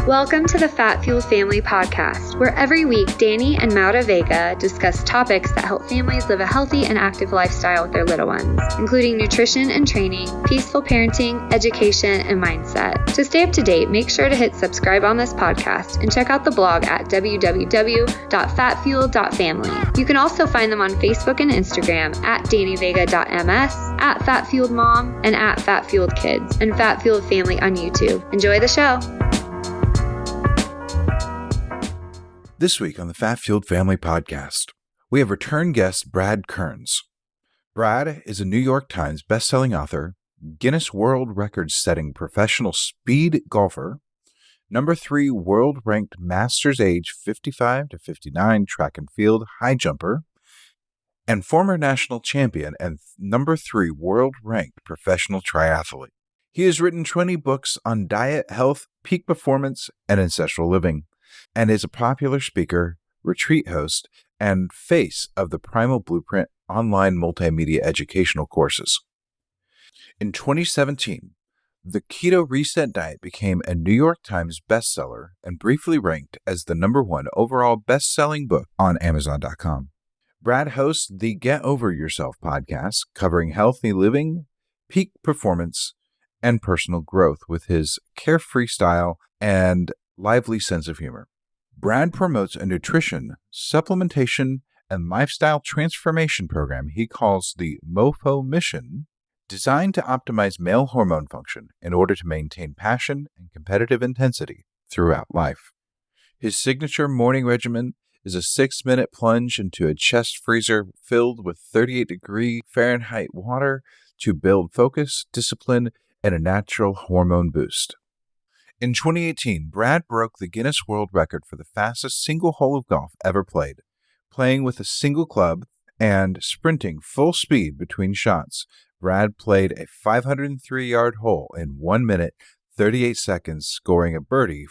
Welcome to the Fat Fueled Family podcast, where every week Danny and Maura Vega discuss topics that help families live a healthy and active lifestyle with their little ones, including nutrition and training, peaceful parenting, education, and mindset. To stay up to date, make sure to hit subscribe on this podcast and check out the blog at www.fatfueled.family. You can also find them on Facebook and Instagram at dannyvega.ms, at fatfueledmom, and at fatfueledkids, and Fat Fueled Family on YouTube. Enjoy the show. This week on the Fat Fueled Family podcast, we have return guest Brad Kearns. Brad is a New York Times bestselling author, Guinness World Record-setting professional speed golfer, number 3 world-ranked Masters age 55 to 59 track and field high jumper, and former national champion and number 3 world-ranked professional triathlete. He has written 20 books on diet, health, peak performance, and ancestral living, and is a popular speaker, retreat host, and face of the Primal Blueprint online multimedia educational courses. In 2017, the Keto Reset Diet became a New York Times bestseller and briefly ranked as the number 1 overall best-selling book on Amazon.com. Brad hosts the Get Over Yourself podcast, covering healthy living, peak performance, and personal growth with his carefree style and lively sense of humor. Brad promotes a nutrition, supplementation, and lifestyle transformation program he calls the MOFO Mission, designed to optimize male hormone function in order to maintain passion and competitive intensity throughout life. His signature morning regimen is a 6-minute plunge into a chest freezer filled with 38-degree Fahrenheit water to build focus, discipline, and a natural hormone boost. In 2018, Brad broke the Guinness World Record for the fastest single hole of golf ever played, playing with a single club and sprinting full speed between shots. Brad played a 503-yard hole in 1 minute, 38 seconds, scoring a birdie.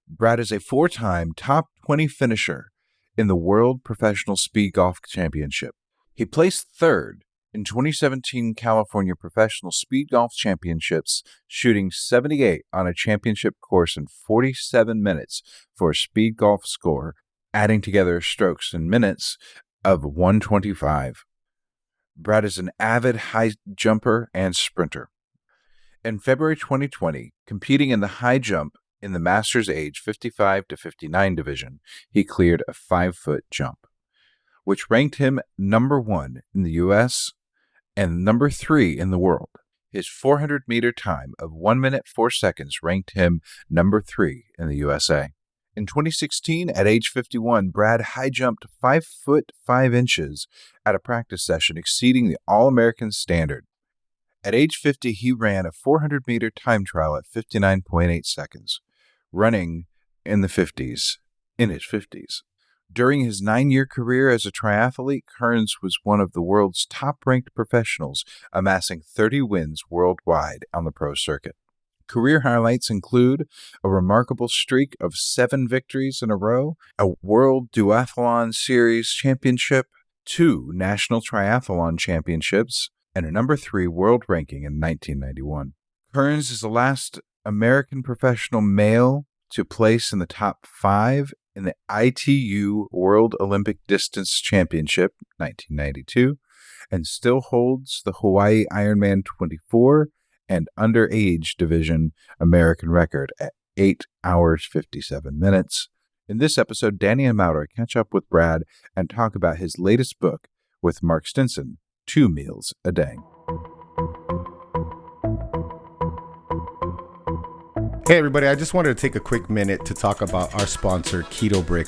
Brad is a 4-time top 20 finisher in the World Professional Speed Golf Championship. He placed 3rd in 2017 California Professional Speed Golf Championships, shooting 78 on a championship course in 47 minutes for a speed golf score, adding together strokes and minutes of 125. Brad is an avid high jumper and sprinter. In February 2020, competing in the high jump in the Masters age 55 to 59 division, he cleared a 5-foot jump, which ranked him number 1 in the U.S., and number 3 in the world. His 400-meter time of 1 minute 4 seconds ranked him number 3 in the USA. In 2016, at age 51, Brad high jumped 5 foot 5 inches at a practice session, exceeding the All-American standard. At age 50, he ran a 400-meter time trial at 59.8 seconds, running in his 50s. During his 9-year career as a triathlete, Kearns was one of the world's top-ranked professionals, amassing 30 wins worldwide on the pro circuit. Career highlights include a remarkable streak of 7 victories in a row, a World Duathlon Series championship, 2 National Triathlon Championships, and a number 3 world ranking in 1991. Kearns is the last American professional male to place in the top 5 in the ITU World Olympic Distance Championship, 1992, and still holds the Hawaii Ironman 24 and underage division American record at 8 hours 57 minutes. In this episode, Danny and Maura catch up with Brad and talk about his latest book with Mark Stinson, 2 Meals a Day. Hey everybody, I just wanted to take a quick minute to talk about our sponsor, Keto Brick.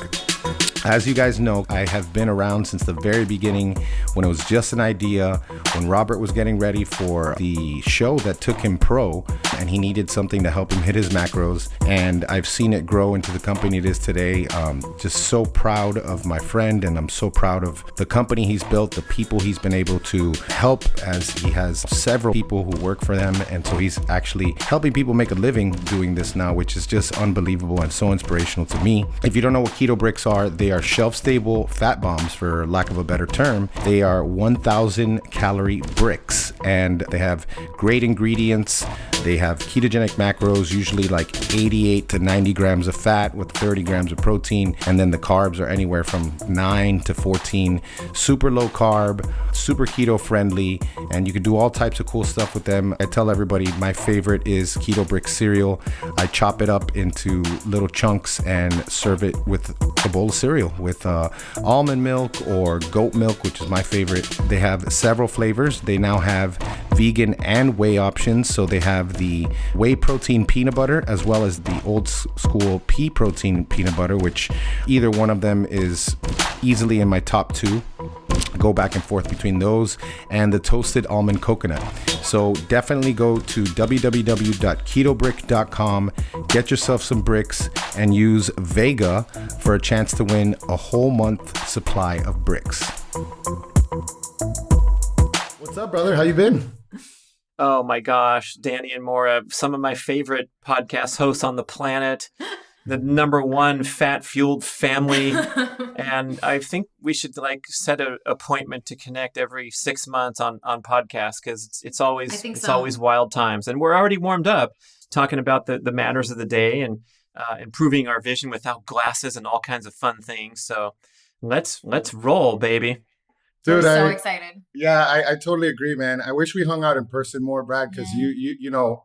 As you guys know, I have been around since the very beginning when it was just an idea, when Robert was getting ready for the show that took him pro, and he needed something to help him hit his macros, and I've seen it grow into the company it is today. Just so proud of my friend, and I'm so proud of the company he's built, the people he's been able to help, as he has several people who work for them, and so he's actually helping people make a living doing this now, which is just unbelievable and so inspirational to me. If you don't know what Keto Bricks are, they are shelf-stable fat bombs, for lack of a better term. They are 1,000 calorie bricks, and they have great ingredients. They have ketogenic macros, usually like 88 to 90 grams of fat with 30 grams of protein. And then the carbs are anywhere from 9 to 14. Super low carb, super keto friendly, and you can do all types of cool stuff with them. I tell everybody my favorite is Keto Brick cereal. I chop it up into little chunks and serve it with a bowl of cereal with almond milk or goat milk, which is my favorite. They have several flavors. They now have vegan and whey options. So they have the whey protein peanut butter as well as the old school pea protein peanut butter, which either one of them is easily in my top two. Go back and forth between those and the toasted almond coconut. So definitely go to www.ketobrick.com, get yourself some bricks, and use Vega for a chance to win a whole month supply of bricks. What's up, brother? How you been? Oh my gosh, Danny and Maura, some of my favorite podcast hosts on the planet. The number one fat-fueled family. And I think we should set an appointment to connect every 6 months on podcasts, because it's always wild times. And we're already warmed up talking about the matters of the day and improving our vision without glasses and all kinds of fun things. So let's roll, baby. Dude, I'm so excited. Yeah, I totally agree, man. I wish we hung out in person more, Brad, because you know,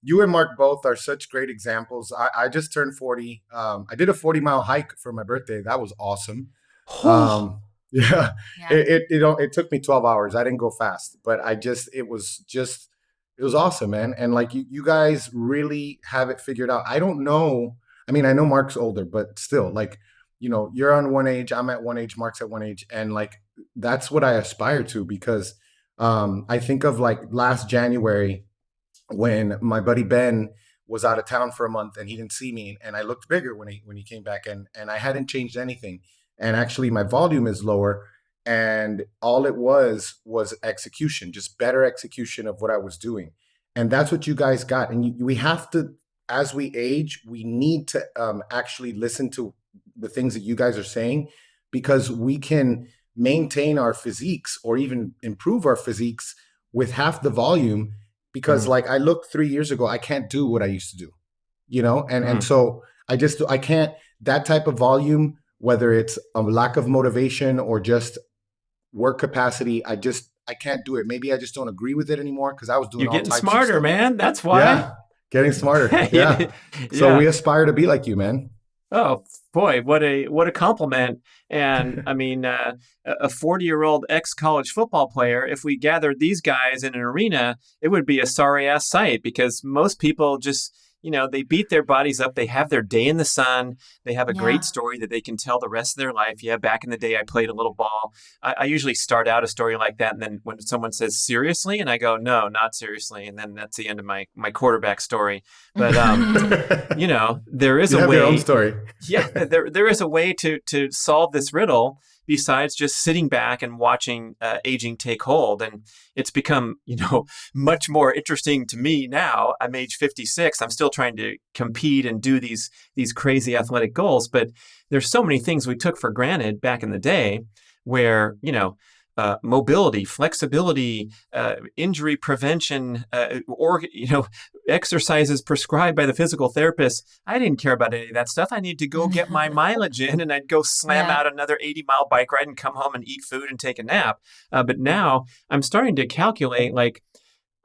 you and Mark both are such great examples. I just turned 40. I did a 40-mile hike for my birthday. That was awesome. It took me 12 hours. I didn't go fast, but it was awesome, man. And like you guys really have it figured out. I don't know. I mean, I know Mark's older, but still, like, you know, you're on one age, I'm at one age, Mark's at one age. And like, that's what I aspire to, because I think of like last January, when my buddy Ben was out of town for a month and he didn't see me, and I looked bigger when he came back, and I hadn't changed anything. And actually my volume is lower, and all it was execution, just better execution of what I was doing. And that's what you guys got. And we have to, as we age, we need to actually listen to the things that you guys are saying, because we can maintain our physiques or even improve our physiques with half the volume. Because like I looked 3 years ago, I can't do what I used to do, you know? And so I can't, that type of volume, whether it's a lack of motivation or just work capacity, I can't do it. Maybe I just don't agree with it anymore, because I was doing You're getting smarter, man. That's why. Yeah, getting smarter. Yeah. So we aspire to be like you, man. Oh boy, what a compliment. And I mean, a 40-year-old ex-college football player, if we gathered these guys in an arena, it would be a sorry-ass sight, because most people just, you know, they beat their bodies up. They have their day in the sun. They have a great story that they can tell the rest of their life. Yeah, back in the day, I played a little ball. I usually start out a story like that. And then when someone says, seriously? And I go, no, not seriously. And then that's the end of my quarterback story. But, you know, there is a way. Your own story. Yeah, there is a way to solve this riddle, besides just sitting back and watching aging take hold. And it's become, you know, much more interesting to me now. I'm age 56. I'm still trying to compete and do these crazy athletic goals. But there's so many things we took for granted back in the day, where, you know, mobility, flexibility, injury prevention, or, you know, exercises prescribed by the physical therapist. I didn't care about any of that stuff. I need to go get my mileage in, and I'd go slam out another 80-mile bike ride and come home and eat food and take a nap. But now I'm starting to calculate, like,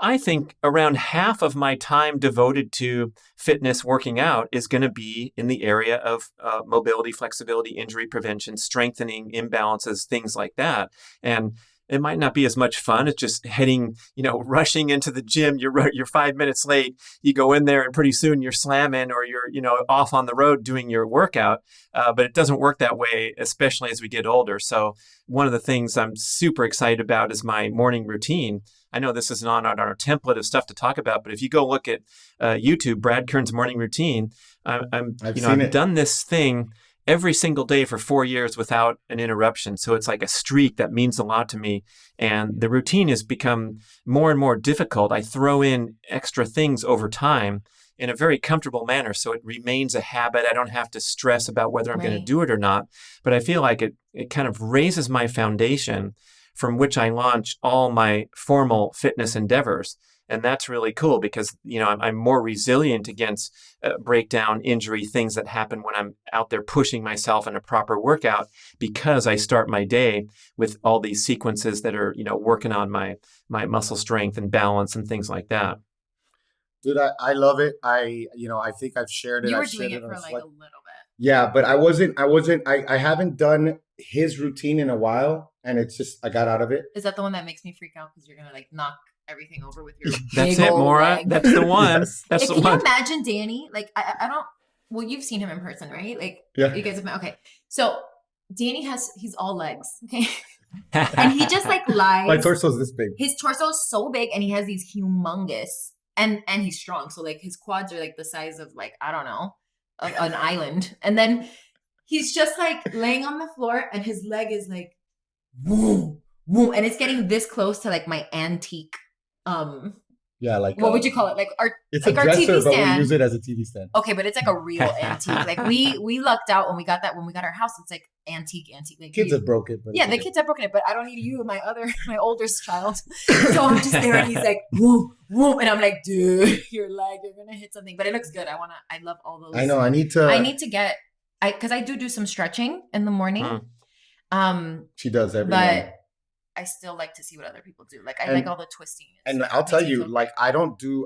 I think around half of my time devoted to fitness, working out, is going to be in the area of mobility, flexibility, injury prevention, strengthening imbalances, things like that. And it might not be as much fun as just heading, you know, rushing into the gym. You're 5 minutes late. You go in there and pretty soon you're slamming, or you're, you know, off on the road doing your workout. But it doesn't work that way, especially as we get older. So one of the things I'm super excited about is my morning routine. I know this is not on our template of stuff to talk about, but if you go look at YouTube, Brad Kearns morning routine, I've done this thing every single day for 4 years without an interruption. So it's like a streak that means a lot to me. And the routine has become more and more difficult. I throw in extra things over time. in a very comfortable manner. So it remains a habit. I don't have to stress about whether I'm going to do it or not. But I feel like it kind of raises my foundation from which I launch all my formal fitness endeavors. And that's really cool because, I'm more resilient against breakdown, injury, things that happen when I'm out there pushing myself in a proper workout, because I start my day with all these sequences that are, working on my muscle strength and balance and things like that. Dude, I love it. I think I've shared it. You were I've doing shared it for like a little bit. Yeah, but I haven't done his routine in a while, and it's just, I got out of it. Is that the one that makes me freak out because you're going to knock everything over with your That's big it, old Maura. leg? That's the one. Yes. That's the Can one. you imagine Danny? I don't, well, you've seen him in person, right? Yeah. You guys have, okay. So Danny he's all legs. Okay. And he just lies. My torso's this big. His torso is so big and he has these humongous, and he's strong. So his quads are the size of I don't know, an island. And then he's just laying on the floor and his leg is boom, boom. And it's getting this close to my antique, yeah, what would you call it? It's our a dresser, TV but stand. we use it as a TV stand. Okay, but it's a real antique. We lucked out when we got our house. It's antique. Kids have broke it. But yeah, the kids have broken it, but I don't need you, my oldest child. So I'm just there and he's whoom, whoom. And I'm dude, your leg, you're going to hit something. But it looks good. I love all those. I know. I need to get, because I do some stretching in the morning. She does every but morning. I still like to see what other people do. I like all the twisting. And I'll tell you,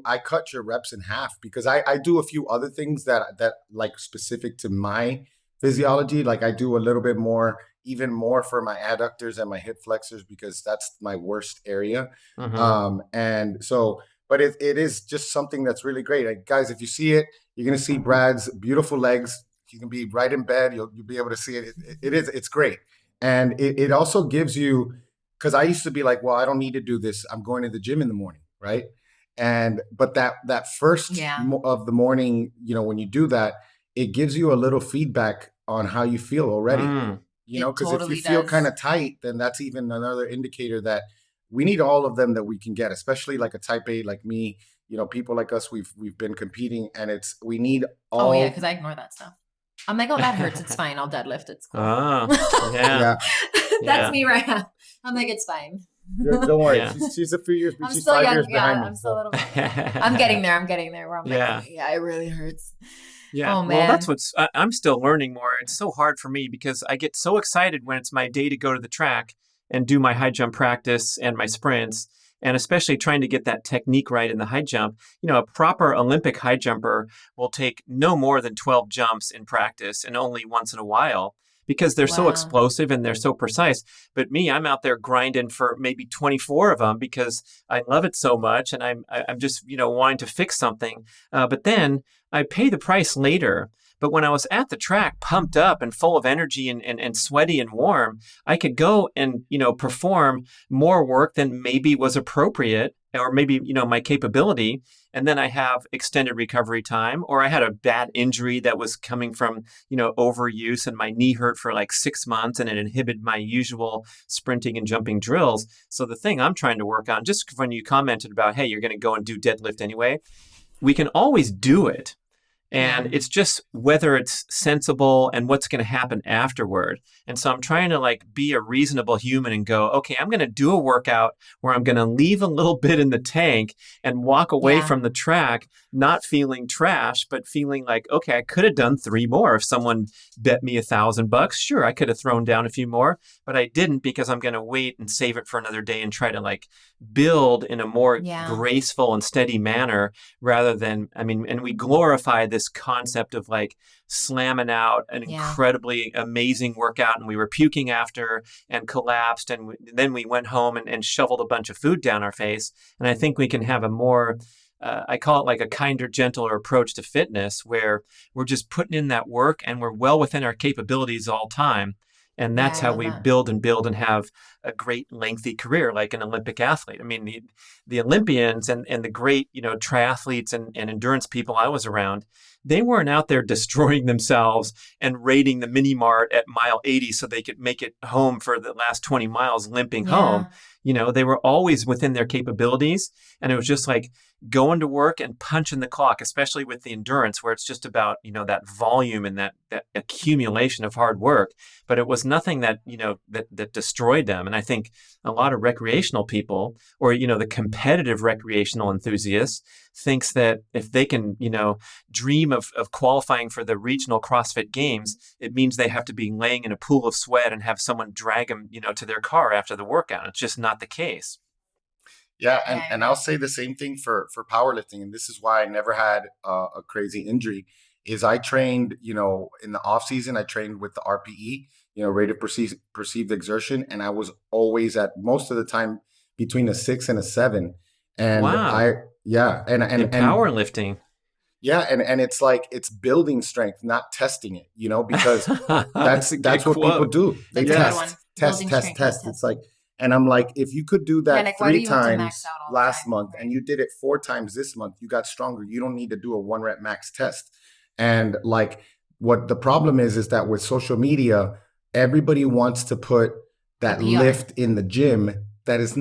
I cut your reps in half because I do a few other things that specific to my physiology. I do a little bit more, even more for my adductors and my hip flexors because that's my worst area. Mm-hmm. And so, but it is just something that's really great. Guys, if you see it, you're going to see Brad's beautiful legs. You can be right in bed. You'll be able to see it. It's great. And it also gives you, because I used to be well, I don't need to do this. I'm going to the gym in the morning, right? But that first of the morning, when you do that, it gives you a little feedback on how you feel already. Because if you feel kind of tight, then that's even another indicator that we need all of them that we can get, especially a type A like me. People like us, we've been competing, and we need all. Oh yeah, because I ignore that stuff. I'm oh, that hurts. It's fine. I'll deadlift. It's cool. Yeah. That's me right now. I'm it's fine. Don't worry. Yeah. She's a few years, she's 5 years behind me. I'm still a little bit. I'm getting there where I'm it really hurts. Yeah. Oh, man. Well, that's what's, I'm still learning more. It's so hard for me because I get so excited when it's my day to go to the track and do my high jump practice and my sprints. And especially trying to get that technique right in the high jump. A proper Olympic high jumper will take no more than 12 jumps in practice and only once in a while because they're so explosive and they're so precise. But me, I'm out there grinding for maybe 24 of them because I love it so much and I'm just, wanting to fix something. But then I pay the price later. But when I was at the track, pumped up and full of energy and sweaty and warm, I could go and, perform more work than maybe was appropriate or maybe, my capability. And then I have extended recovery time, or I had a bad injury that was coming from, overuse and my knee hurt for 6 months and it inhibited my usual sprinting and jumping drills. So the thing I'm trying to work on, just when you commented about, hey, you're going to go and do deadlift anyway, we can always do it. And it's just whether it's sensible and what's going to happen afterward. And so I'm trying to be a reasonable human and go, okay, I'm going to do a workout where I'm going to leave a little bit in the tank and walk away from the track, not feeling trash, but feeling okay, I could have done 3 more. If someone bet me $1,000, sure, I could have thrown down a few more, but I didn't because I'm going to wait and save it for another day and try to build in a more graceful and steady manner rather than, and we glorify this concept of slamming out an incredibly amazing workout and we were puking after and collapsed and then we went home and shoveled a bunch of food down our face. And I think we can have a more I call it a kinder, gentler approach to fitness where we're just putting in that work and we're well within our capabilities all time. And that's how we build and have a great lengthy career like an Olympic athlete. The Olympians and the great, triathletes and endurance people I was around, they weren't out there destroying themselves and raiding the mini mart at mile 80 so they could make it home for the last 20 miles limping home. They were always within their capabilities. And it was just like going to work and punching the clock, especially with the endurance, where it's just about, that volume and that accumulation of hard work. But it was nothing that, that destroyed them. And I think a lot of recreational people, or, the competitive recreational enthusiasts, thinks that if they can, dream of qualifying for the regional CrossFit Games, it means they have to be laying in a pool of sweat and have someone drag them, to their car after the workout. It's just not the case. Yeah, and I'll say the same thing for powerlifting, and this is why I never had a crazy injury. Is I trained, in the off season, I trained with the RPE, rate of perceived exertion, and I was always at most of the time between a 6 and a 7. And wow. And powerlifting. Yeah, and it's like it's building strength, not testing it, because that's what people do. They test. It's like. And I'm like, if you could do that 3 times last month and you did it 4 times this month, you got stronger. You don't need to do a 1 rep max test. And like what the problem is that with social media, everybody wants to put that lift in the gym that is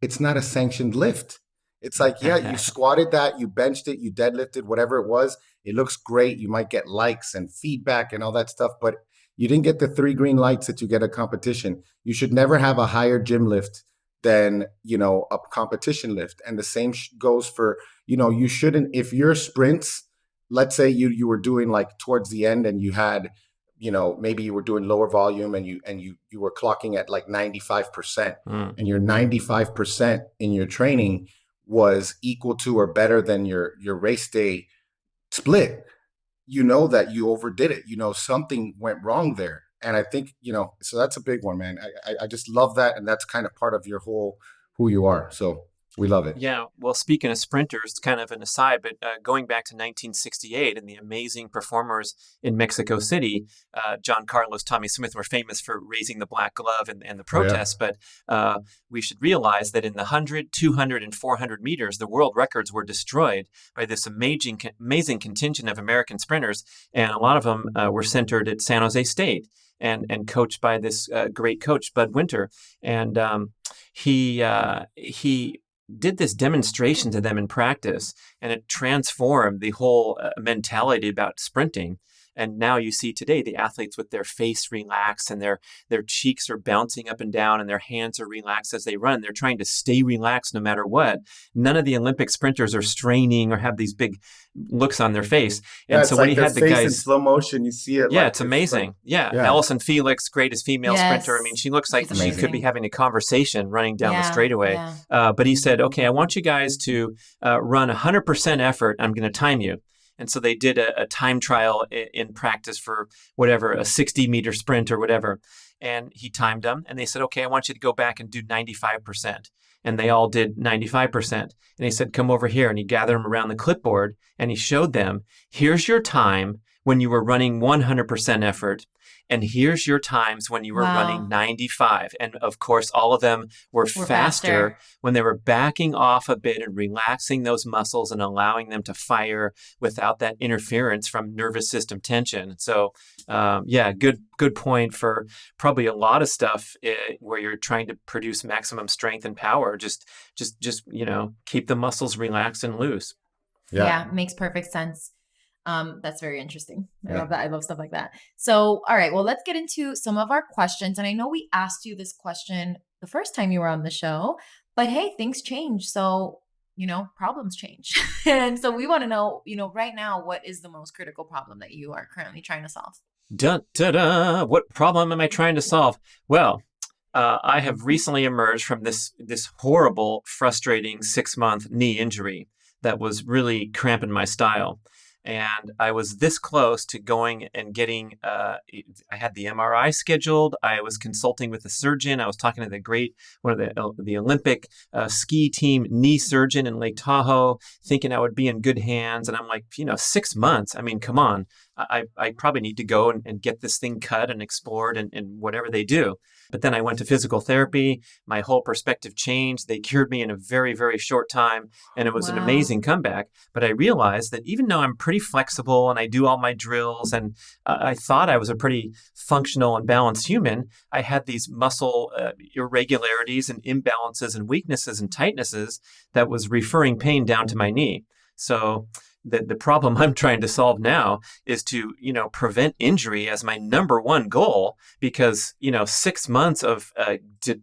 it's not a sanctioned lift. It's like, yeah, you squatted that, you benched it, you deadlifted, whatever it was. It looks great. You might get likes and feedback and all that stuff, but you didn't get the 3 green lights that you get at competition. You should never have a higher gym lift than, a competition lift. And the same goes for, you shouldn't, if your sprints, let's say you were doing like towards the end and you had, maybe you were doing lower volume and you were clocking at like 95% and your 95% in your training was equal to or better than your race day split. That you overdid it, something went wrong there. And I think, so that's a big one, man. I just love that. And that's kind of part of your whole, who you are. So we love it. Yeah. Well, speaking of sprinters, kind of an aside, but going back to 1968 and the amazing performers in Mexico City, John Carlos, Tommy Smith were famous for raising the black glove and the protests. But we should realize that in the 100, 200, and 400 meters, the world records were destroyed by this amazing contingent of American sprinters. And a lot of them were centered at San Jose State and coached by this great coach, Bud Winter. And he did this demonstration to them in practice, and it transformed the whole mentality about sprinting. And now you see today the athletes with their face relaxed and their cheeks are bouncing up and down and their hands are relaxed as they run. They're trying to stay relaxed no matter what. None of the Olympic sprinters are straining or have these big looks on their face. And so when he had the guys in slow motion, you see it. Yeah, it's amazing. Like, Allison Felix, greatest female sprinter. I mean, she looks like she could be having a conversation running down the straightaway. But he said, okay, I want you guys to run 100% effort. I'm going to time you. And so they did a time trial in practice for whatever, a 60-meter sprint or whatever. And he timed them. And they said, okay, I want you to go back and do 95%. And they all did 95%. And he said, come over here. And he gathered them around the clipboard and he showed them, here's your time when you were running 100% effort. And here's your times when you were running 95. And of course, all of them were faster when they were backing off a bit and relaxing those muscles and allowing them to fire without that interference from nervous system tension. So, good point for probably a lot of stuff where you're trying to produce maximum strength and power. Just keep the muscles relaxed and loose. Yeah, makes perfect sense. That's very interesting. I love that. I love stuff like that. So, all right, well, let's get into some of our questions. And I know we asked you this question the first time you were on the show, but hey, things change. So, problems change. And so we want to know, right now, what is the most critical problem that you are currently trying to solve? What problem am I trying to solve? Well, I have recently emerged from this horrible, frustrating 6-month knee injury that was really cramping my style. And I was this close to going and getting, I had the MRI scheduled. I was consulting with a surgeon. I was talking to one of the Olympic ski team knee surgeon in Lake Tahoe, thinking I would be in good hands. And I'm like, 6 months. I mean, come on. I probably need to go and get this thing cut and explored and whatever they do. But then I went to physical therapy. My whole perspective changed. They cured me in a very, very short time. And it was an amazing comeback. But I realized that even though I'm pretty flexible and I do all my drills and I thought I was a pretty functional and balanced human, I had these muscle irregularities and imbalances and weaknesses and tightnesses that was referring pain down to my knee. So the problem I'm trying to solve now is to, prevent injury as my number one goal, because, 6 months of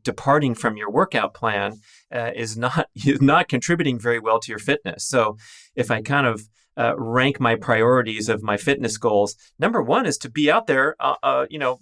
departing from your workout plan is not contributing very well to your fitness. So if I kind of rank my priorities of my fitness goals, number one is to be out there,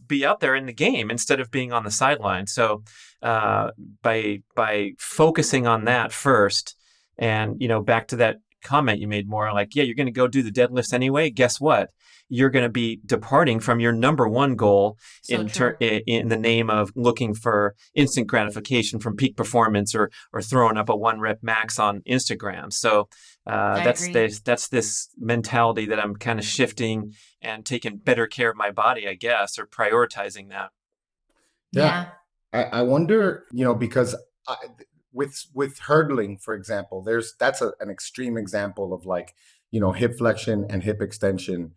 be out there in the game instead of being on the sideline. So by focusing on that first, and, back to that comment you made more like, yeah, you're going to go do the deadlifts anyway. Guess what? You're going to be departing from your number one goal in the name of looking for instant gratification from peak performance or throwing up a 1 rep max on Instagram. So that's this mentality that I'm kind of shifting and taking better care of my body, I guess, or prioritizing that. Yeah. I wonder, because with hurdling, for example, that's an extreme example of like, hip flexion and hip extension,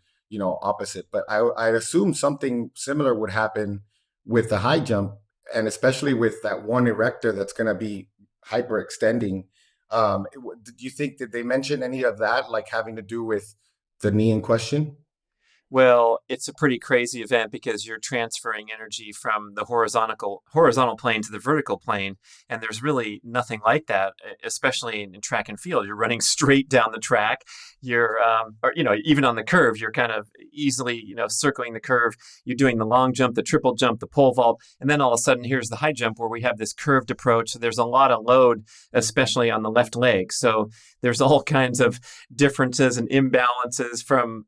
opposite. But I assume something similar would happen with the high jump, and especially with that one erector that's going to be hyperextending. Do you think that they mention any of that, like having to do with the knee in question? Well, it's a pretty crazy event because you're transferring energy from the horizontal plane to the vertical plane. And there's really nothing like that, especially in track and field. You're running straight down the track. You're, even on the curve, you're kind of easily, circling the curve. You're doing the long jump, the triple jump, the pole vault. And then all of a sudden, here's the high jump where we have this curved approach. So there's a lot of load, especially on the left leg. So there's all kinds of differences and imbalances from,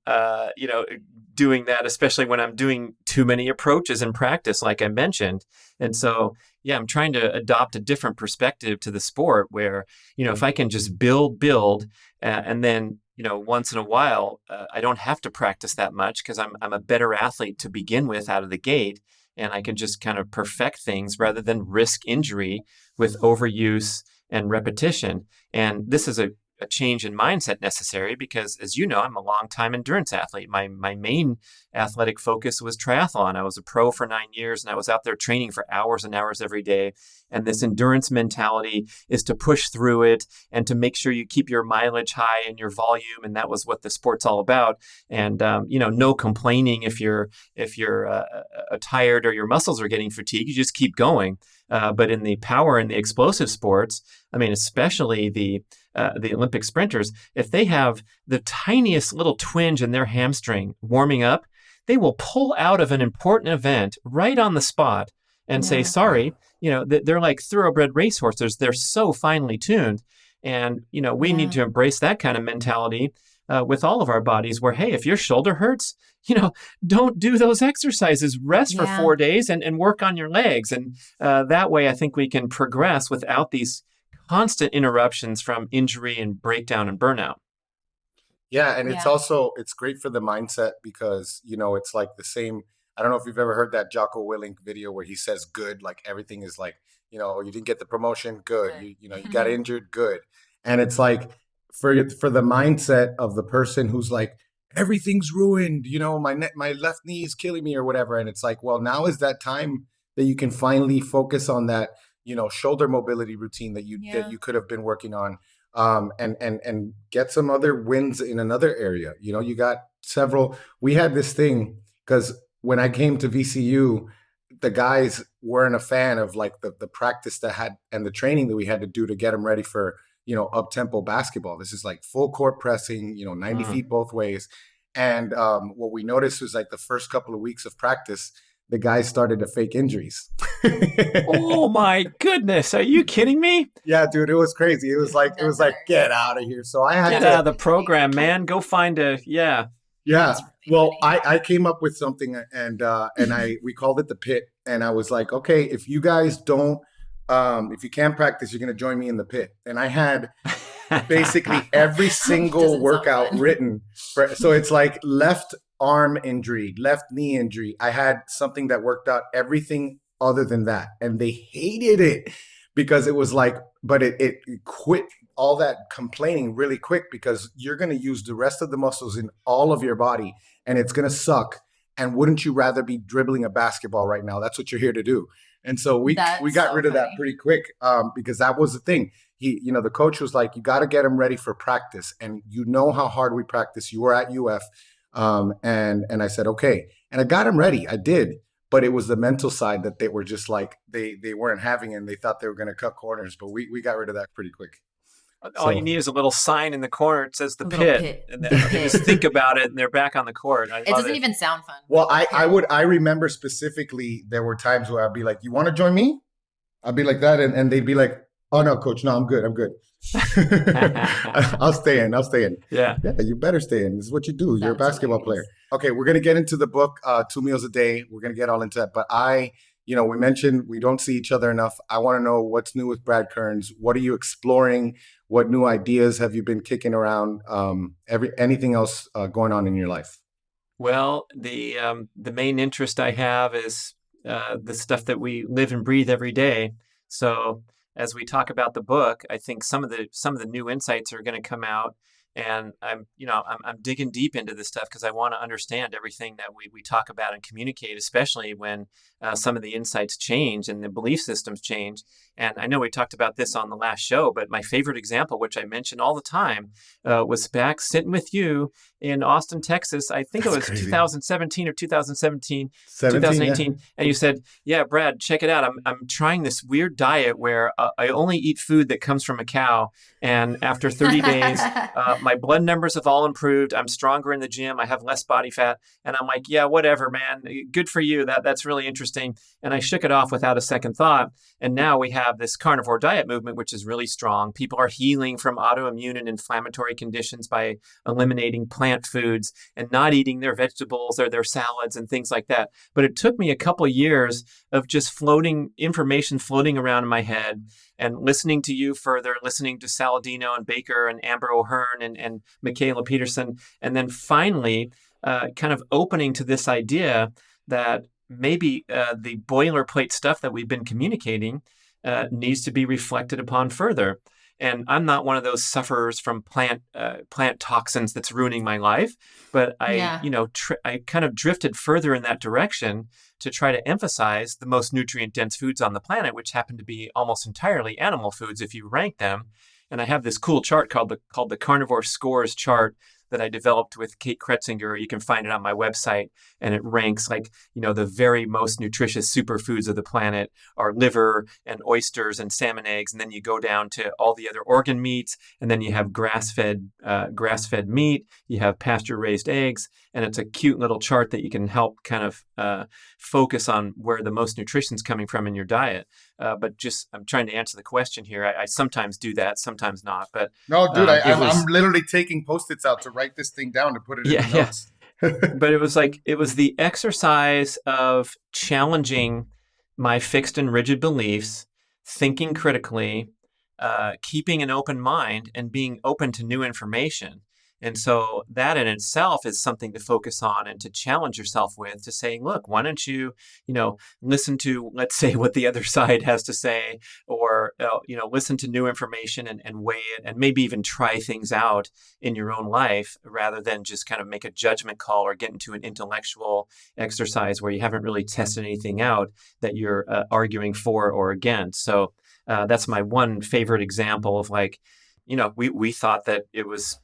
doing that, especially when I'm doing too many approaches in practice, like I mentioned. And so, I'm trying to adopt a different perspective to the sport where, if I can just build, and then, once in a while, I don't have to practice that much because I'm a better athlete to begin with out of the gate. And I can just kind of perfect things rather than risk injury with overuse and repetition. And this is a change in mindset necessary because, as you know, I'm a longtime endurance athlete. My main athletic focus was triathlon. I was a pro for 9 years, and I was out there training for hours and hours every day. And this endurance mentality is to push through it and to make sure you keep your mileage high and your volume. And that was what the sport's all about. And no complaining if you're tired or your muscles are getting fatigued. You just keep going. But in the power and the explosive sports, especially the Olympic sprinters, if they have the tiniest little twinge in their hamstring warming up, they will pull out of an important event right on the spot and say, sorry, they're like thoroughbred racehorses. They're so finely tuned. And, we need to embrace that kind of mentality with all of our bodies where, hey, if your shoulder hurts, don't do those exercises. Rest for 4 days and work on your legs. And that way, I think we can progress without these constant interruptions from injury and breakdown and burnout. Yeah. And it's great for the mindset because, it's like the same. I don't know if you've ever heard that Jocko Willink video where he says good, like everything is like, you didn't get the promotion, good. You got injured, good. And it's like for the mindset of the person who's like, everything's ruined, my left knee is killing me or whatever. And it's like, well, now is that time that you can finally focus on that, shoulder mobility routine that you could have been working on, and get some other wins in another area. You got several. We had this thing because when I came to VCU, the guys weren't a fan of like the practice that had and the training that we had to do to get them ready for, up-tempo basketball. This is like full court pressing, 90 feet both ways. And what we noticed was like the first couple of weeks of practice, the guys started to fake injuries. Oh my goodness. Are you kidding me? Yeah, dude, it was crazy. It was like, get out of here. So I had get out of the program, man. Go find Yeah. Well, I came up with something and we called it the pit. And I was like, okay, if you guys don't, if you can't practice, you're going to join me in the pit. And I had basically every single workout written. So it's like left arm injury, left knee injury. I had something that worked out everything other than that. And they hated it because it was like, but it quit all that complaining really quick because you're going to use the rest of the muscles in all of your body and it's going to suck. And wouldn't you rather be dribbling a basketball right now? That's what you're here to do. And so we got rid of that pretty quick because that was the thing. The coach was like, you got to get him ready for practice. And you know how hard we practice. You were at UF. And I said, okay. And I got him ready. I did. But it was the mental side that they were just like, they weren't having it and they thought they were going to cut corners. But we got rid of that pretty quick. All you need is a little sign in the corner. It says the pit. And then they just think about it and they're back on the court. It doesn't even sound fun. Well, I remember specifically there were times where I'd be like, you want to join me? I'd be like that. And they'd be like, oh no, coach, no, I'm good. I'll stay in. Yeah, you better stay in. This is what you do. You're a basketball player. Okay, we're going to get into the book, 2 meals a day. We're going to get all into that. But we mentioned we don't see each other enough. I want to know what's new with Brad Kearns. What are you exploring? What new ideas have you been kicking around? Anything else going on in your life? Well, the main interest I have is the stuff that we live and breathe every day. So as we talk about the book, I think some of the new insights are going to come out, and I'm digging deep into this stuff because I want to understand everything that we talk about and communicate, especially when some of the insights change and the belief systems change. And I know we talked about this on the last show, but my favorite example, which I mention all the time, was back sitting with you in Austin, Texas. I think it was crazy. 2017 or 2018. Yeah. And you said, yeah, Brad, check it out. I'm trying this weird diet where I only eat food that comes from a cow. And after 30 days, my blood numbers have all improved. I'm stronger in the gym. I have less body fat. And I'm like, yeah, whatever, man. Good for you. That's really interesting. And I shook it off without a second thought. And now we have this carnivore diet movement, which is really strong. People are healing from autoimmune and inflammatory conditions by eliminating plant foods and not eating their vegetables or their salads and things like that. But it took me a couple of years of just information floating around in my head and listening to you further, listening to Saladino and Baker and Amber O'Hearn and Michaela Peterson. And then finally, kind of opening to this idea that maybe the boilerplate stuff that we've been communicating needs to be reflected upon further. And I'm not one of those sufferers from plant toxins that's ruining my life, but I kind of drifted further in that direction to try to emphasize the most nutrient dense foods on the planet, which happen to be almost entirely animal foods if you rank them. And I have this cool chart called the Carnivore Scores chart that I developed with Kate Kretzinger. You can find it on my website, and it ranks the very most nutritious superfoods of the planet are liver and oysters and salmon eggs. And then you go down to all the other organ meats, and then you have grass-fed meat, you have pasture-raised eggs, and it's a cute little chart that you can help kind of focus on where the most nutrition is coming from in your diet. But I'm trying to answer the question here. I sometimes do that, sometimes not. But no, dude, I'm literally taking Post-its out to write this thing down to put it in the notes. But it was the exercise of challenging my fixed and rigid beliefs, thinking critically, keeping an open mind, and being open to new information. And so that in itself is something to focus on and to challenge yourself with, to say, look, why don't you, listen to, let's say, what the other side has to say, or, listen to new information and weigh it, and maybe even try things out in your own life rather than just kind of make a judgment call or get into an intellectual exercise where you haven't really tested anything out that you're arguing for or against. So that's my one favorite example of we thought that it was,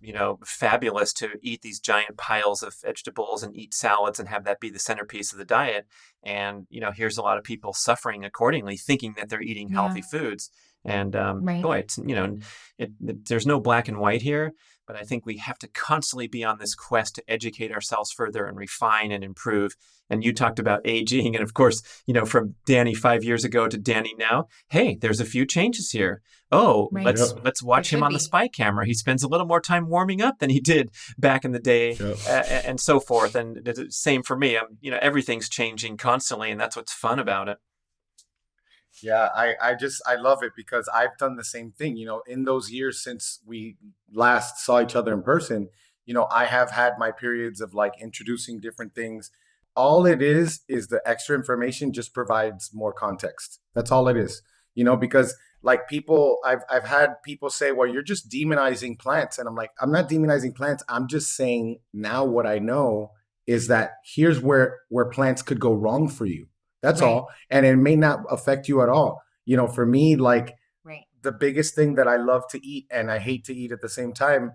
fabulous to eat these giant piles of vegetables and eat salads and have that be the centerpiece of the diet. And, here's a lot of people suffering accordingly, thinking that they're eating healthy foods. And boy, it's, there's no black and white here, but I think we have to constantly be on this quest to educate ourselves further and refine and improve. And you talked about aging. And of course, from Danny 5 years ago to Danny now, hey, there's a few changes here. Oh, let's watch him on the spy camera. He spends a little more time warming up than he did back in the day, and so forth. And the same for me. Everything's changing constantly, and that's what's fun about it. Yeah, I love it because I've done the same thing, in those years since we last saw each other in person, I have had my periods of like introducing different things. All it is the extra information just provides more context. That's all it is. Because like I've had people say, well, you're just demonizing plants. And I'm like, I'm not demonizing plants. I'm just saying now what I know is that here's where plants could go wrong for you. That's Right. all. And it may not affect you at all. For me, like Right. the biggest thing that I love to eat and I hate to eat at the same time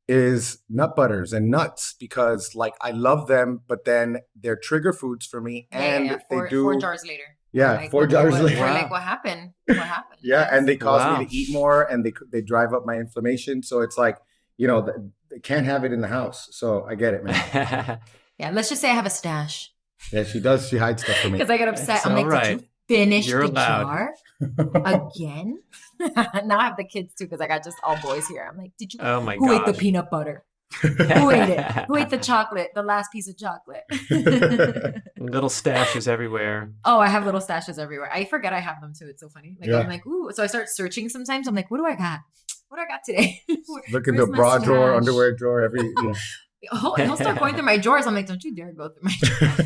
is nut butters and nuts because like I love them, but then they're trigger foods for me. And Yeah. they Four do, jars later. yeah, Like, 4 jars later. We're Wow. like, what happened? What happened? Yeah, and they cause Wow. me to eat more and they drive up my inflammation. So it's like, they can't have it in the house. So I get it, man. Yeah, let's just say I have a stash. Yeah, she does. She hides stuff from me. Because I get upset. It's I'm like, all right. did you finish You're the allowed. jar again? Now I have the kids too because I got just all boys here. I'm like, did you? Oh my Who ate the gosh. peanut butter? Who ate it? Who ate the chocolate? The last piece of chocolate. Little stashes everywhere. Oh, I have little stashes everywhere. I forget I have them too. It's so funny. Like Yeah. I'm like, ooh. So I start searching sometimes. I'm like, what do I got? What do I got today? Look in Where's the my bra drawer, stash? underwear drawer, every. He'll start going through my drawers. I'm like, don't you dare go through my drawers.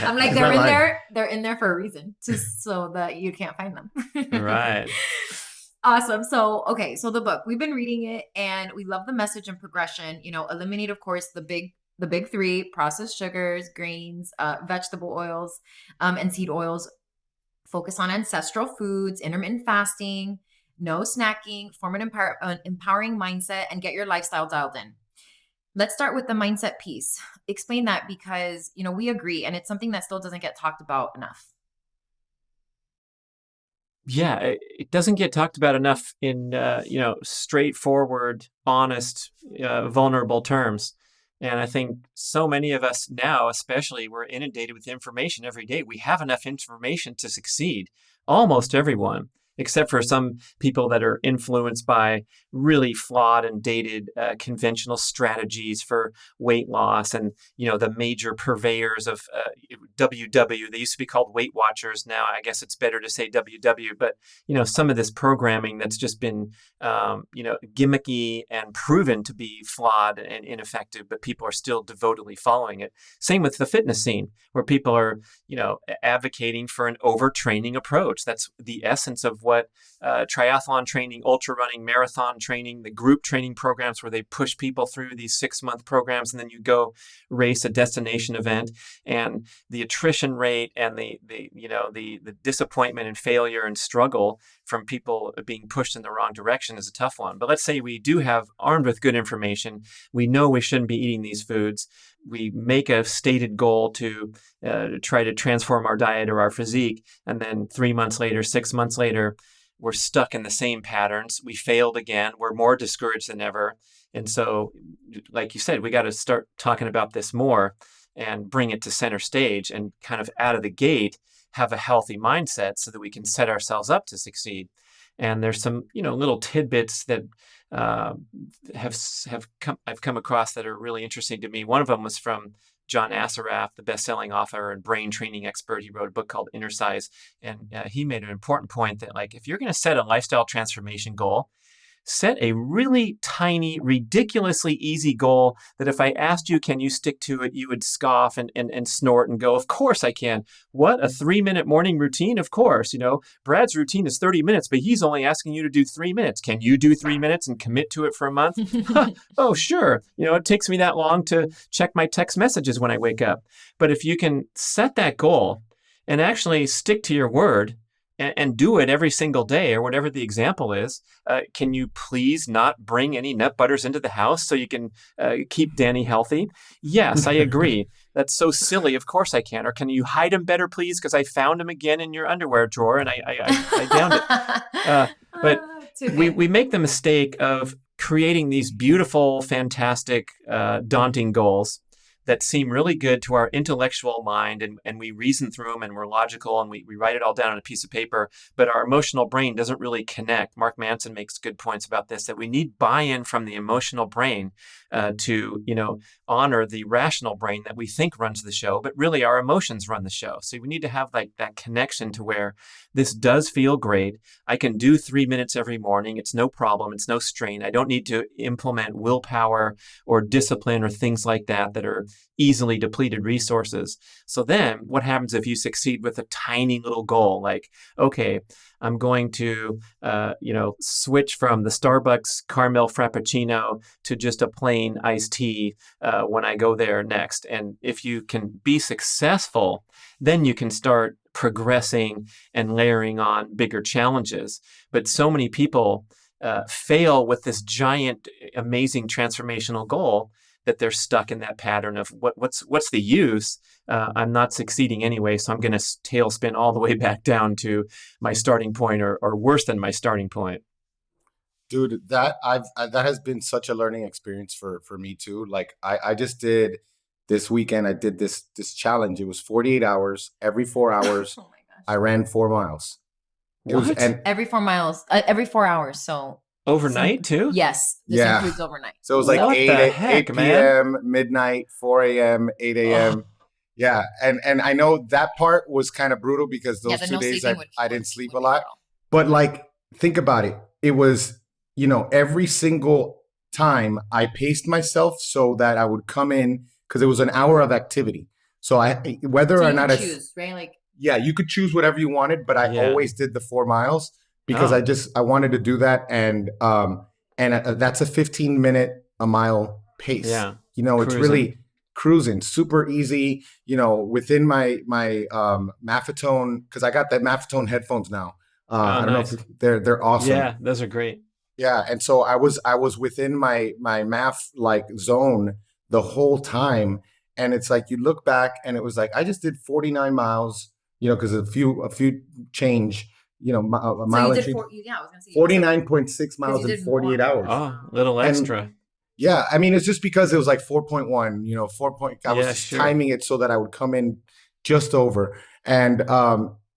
I'm like, He's they're not in lying. there. They're in there for a reason, just so that you can't find them. Right. Awesome. So, okay. So the book, we've been reading it and we love the message and progression, eliminate, of course, the big three: processed sugars, grains, vegetable oils, and seed oils. Focus on ancestral foods, intermittent fasting, no snacking, form an empowering mindset, and get your lifestyle dialed in. Let's start with the mindset piece. Explain that because, we agree. And it's something that still doesn't get talked about enough. Yeah, it doesn't get talked about enough in straightforward, honest, vulnerable terms. And I think so many of us now, especially, we're inundated with information every day. We have enough information to succeed. Almost everyone, except for some people that are influenced by really flawed and dated conventional strategies for weight loss, and the major purveyors of WW. They used to be called Weight Watchers. Now I guess it's better to say WW. But some of this programming that's just been gimmicky and proven to be flawed and ineffective, but people are still devotedly following it. Same with the fitness scene, where people are advocating for an overtraining approach. That's the essence of what triathlon training, ultra running, marathon training, the group training programs where they push people through these 6-month programs, and then you go race a destination event, and the attrition rate and the disappointment and failure and struggle from people being pushed in the wrong direction is a tough one. But let's say we do have, armed with good information, we know we shouldn't be eating these foods. We make a stated goal to try to transform our diet or our physique, and then 3 months later, 6 months later, we're stuck in the same patterns. We failed again. We're more discouraged than ever. And so, like you said, we got to start talking about this more and bring it to center stage and kind of out of the gate have a healthy mindset so that we can set ourselves up to succeed. And there's some, little tidbits that I've come across that are really interesting to me. One of them was from John Assaraf, the best-selling author and brain training expert. He wrote a book called Inner Size, and he made an important point that, like, if you're going to set a lifestyle transformation goal, set a really tiny, ridiculously easy goal that if I asked you, can you stick to it, you would scoff and snort and go, of course I can. What, a 3-minute morning routine? Of course. Brad's routine is 30 minutes, but he's only asking you to do 3 minutes. Can you do 3 minutes and commit to it for a month? Oh, sure. It takes me that long to check my text messages when I wake up. But if you can set that goal and actually stick to your word, and do it every single day, or whatever the example is. Can you please not bring any nut butters into the house so you can keep Danny healthy? Yes, I agree. That's so silly. Of course I can. Or can you hide them better, please? Because I found them again in your underwear drawer and I downed it. But we make the mistake of creating these beautiful, fantastic, daunting goals that seem really good to our intellectual mind, and we reason through them and we're logical and we write it all down on a piece of paper, but our emotional brain doesn't really connect. Mark Manson makes good points about this, that we need buy-in from the emotional brain to, honor the rational brain that we think runs the show, but really our emotions run the show. So we need to have like that connection to where this does feel great. I can do 3 minutes every morning. It's no problem. It's no strain. I don't need to implement willpower or discipline or things like that are easily depleted resources. So then what happens if you succeed with a tiny little goal? Like, okay, I'm going to, switch from the Starbucks caramel frappuccino to just a plain iced tea when I go there next. And if you can be successful, then you can start progressing and layering on bigger challenges. But so many people fail with this giant, amazing transformational goal that they're stuck in that pattern of what's the use? I'm not succeeding anyway, so I'm going to tailspin all the way back down to my starting point or worse than my starting point. Dude, that has been such a learning experience for me too. Like I just did this weekend, I did this challenge. It was 48 hours. Every 4 hours, Oh my gosh. I ran 4 miles. Every 4 miles, every 4 hours. So overnight too? Yes. This includes overnight. So it was like What 8 the heck, p.m., midnight, 4 a.m., 8 a.m. Yeah. And I know that part was kind of brutal because those 2 days I didn't sleep a lot. But like, think about it. It was, every single time I paced myself so that I would come in, because it was an hour of activity. So whether or not I choose, right? Like, yeah, you could choose whatever you wanted, but I always did the 4 miles because I wanted to do that. And that's a 15-minute a mile pace. Yeah. It's really cruising, super easy, within my Maffetone, because I got that Maffetone headphones now. I don't know if they're awesome. Yeah, those are great. Yeah. And so I was within my Maff like zone the whole time. And it's like, you look back and it was like, I just did 49 miles, because a few change, a mile. So you did 49.6 miles in 48 hours. Oh, a little extra. And, yeah. I mean, it's just because it was like 4.1, 4 point. I was just timing it so that I would come in just over. And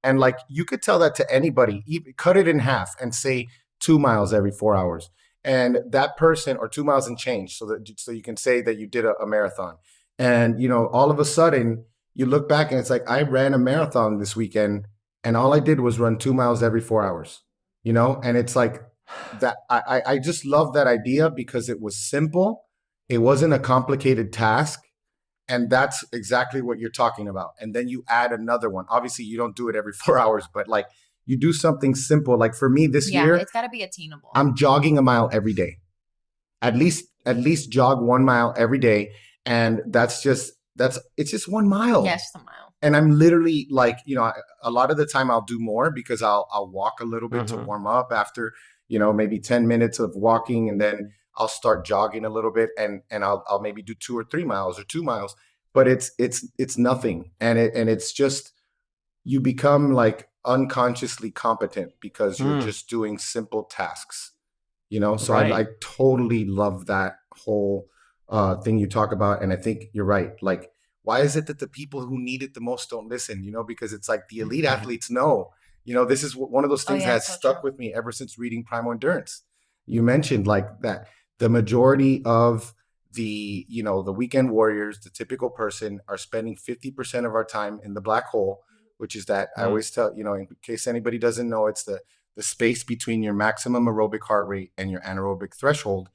like, you could tell that to anybody, cut it in half and say 2 miles every 4 hours. And that person, or 2 miles and change, so you can say that you did a marathon. And, all of a sudden you look back and it's like, I ran a marathon this weekend and all I did was run 2 miles every 4 hours, and it's like that. I just love that idea because it was simple. It wasn't a complicated task. And that's exactly what you're talking about. And then you add another one. Obviously you don't do it every 4 hours, but like, you do something simple. Like for me this year, it's got to be attainable. I'm jogging a mile every day. At least jog 1 mile every day. And it's just 1 mile. Yes, a mile. And I'm literally like, a lot of the time I'll do more because I'll walk a little bit to warm up after, maybe 10 minutes of walking. And then I'll start jogging a little bit and I'll maybe do 2 or 3 miles or 2 miles, but it's nothing. And it's just, you become like unconsciously competent because you're just doing simple tasks, so right. I totally love that whole thing you talk about. And I think you're right. Like, why is it that the people who need it the most don't listen? Because it's like the elite athletes know, this is one of those things that has stuck with me ever since reading Primal Endurance. You mentioned like that the majority of the weekend warriors, the typical person, are spending 50% of our time in the black hole, which is that I always tell, in case anybody doesn't know, it's the space between your maximum aerobic heart rate and your anaerobic threshold.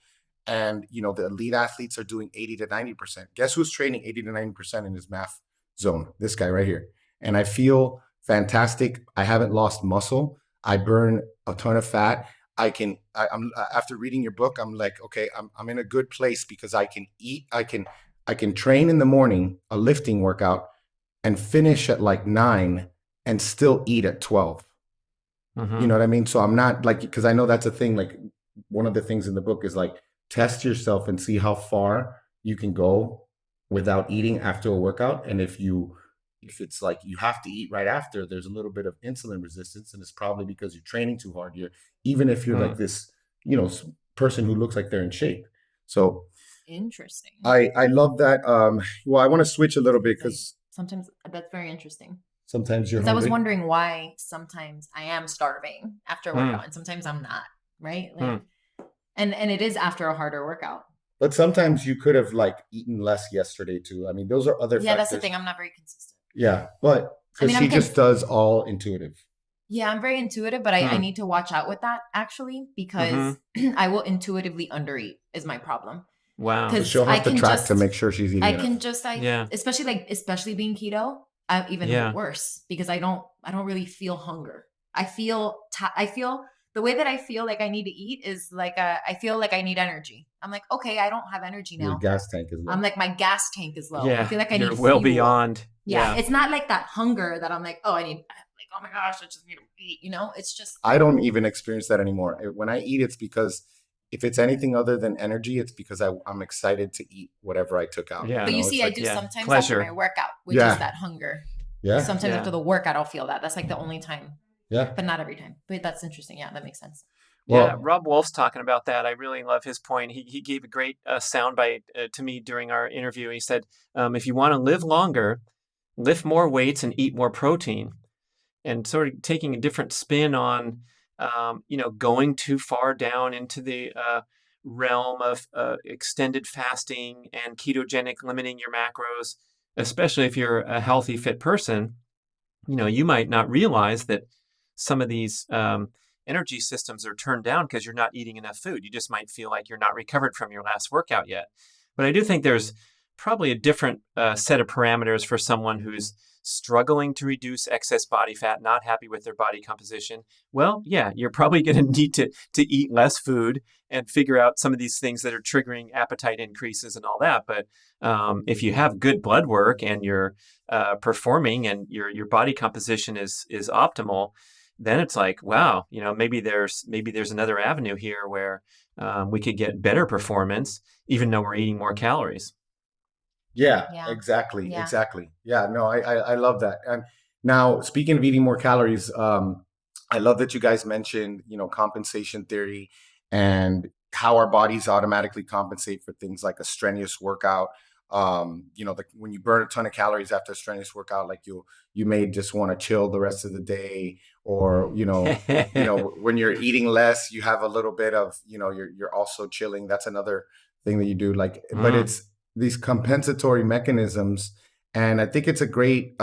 And, the elite athletes are doing 80 to 90%. Guess who's training 80 to 90% in his Maff zone? This guy right here. And I feel fantastic. I haven't lost muscle. I burn a ton of fat. I'm after reading your book, I'm like, okay, I'm in a good place because I can eat. I can train in the morning, a lifting workout, and finish at like 9 and still eat at 12. You know what I mean? So I'm not like, because I know that's a thing. Like, one of the things in the book is like, test yourself and see how far you can go without eating after a workout. And if it's like you have to eat right after, there's a little bit of insulin resistance, and it's probably because you're training too hard. Even if you're like this, person who looks like they're in shape. So Interesting. I love that. Well, I want to switch a little bit because sometimes that's very interesting. sometimes you're Because I was hungry. wondering why sometimes I am starving after a workout and sometimes I'm not, right? Like, and it is after a harder workout. But sometimes you could have like eaten less yesterday too. I mean, those are other Yeah, factors. that's the thing. I'm not very consistent. Yeah, but because he just does all intuitive. Yeah, I'm very intuitive, but I need to watch out with that actually because I will intuitively undereat is my problem. Wow. So she'll have to track to make sure she's eating enough. I can just especially being keto, even worse because I don't really feel hunger. I feel the way that I feel like I need to eat is like I feel like I need energy. I'm like, okay, I don't have energy now. Your gas tank is low. I'm like, my gas tank is low. Yeah, I feel like I you're need well fuel. beyond. Yeah, it's not like that hunger that I'm like, oh, oh my gosh, I just need to eat. It's just. I don't even experience that anymore. When I eat, it's because if it's anything other than energy, it's because I'm excited to eat whatever I took out. Yeah. But you see, I do sometimes after my workout, which is that hunger. Yeah. Sometimes after the workout, I'll feel that. That's like the only time. Yeah. But not every time. But that's interesting. Yeah, that makes sense. Yeah, Rob Wolf's talking about that. I really love his point. He gave a great soundbite to me during our interview. He said, if you want to live longer, lift more weights and eat more protein. And sort of taking a different spin on, going too far down into the realm of extended fasting and ketogenic, limiting your macros, especially if you're a healthy, fit person. You might not realize that some of these energy systems are turned down because you're not eating enough food. You just might feel like you're not recovered from your last workout yet. But I do think there's probably a different set of parameters for someone who's struggling to reduce excess body fat, not happy with their body composition. Well, yeah, you're probably going to need to eat less food and figure out some of these things that are triggering appetite increases and all that. But if you have good blood work and you're performing and your body composition is optimal, then it's like, wow, maybe there's another avenue here where we could get better performance, even though we're eating more calories. Yeah, exactly. Yeah. Exactly. Yeah, no, I love that. And now speaking of eating more calories, I love that you guys mentioned, compensation theory and how our bodies automatically compensate for things like a strenuous workout. When you burn a ton of calories after a strenuous workout, like you may just want to chill the rest of the day, or when you're eating less, you have a little bit of you're also chilling. That's another thing that you do. But it's these compensatory mechanisms, and I think it's a great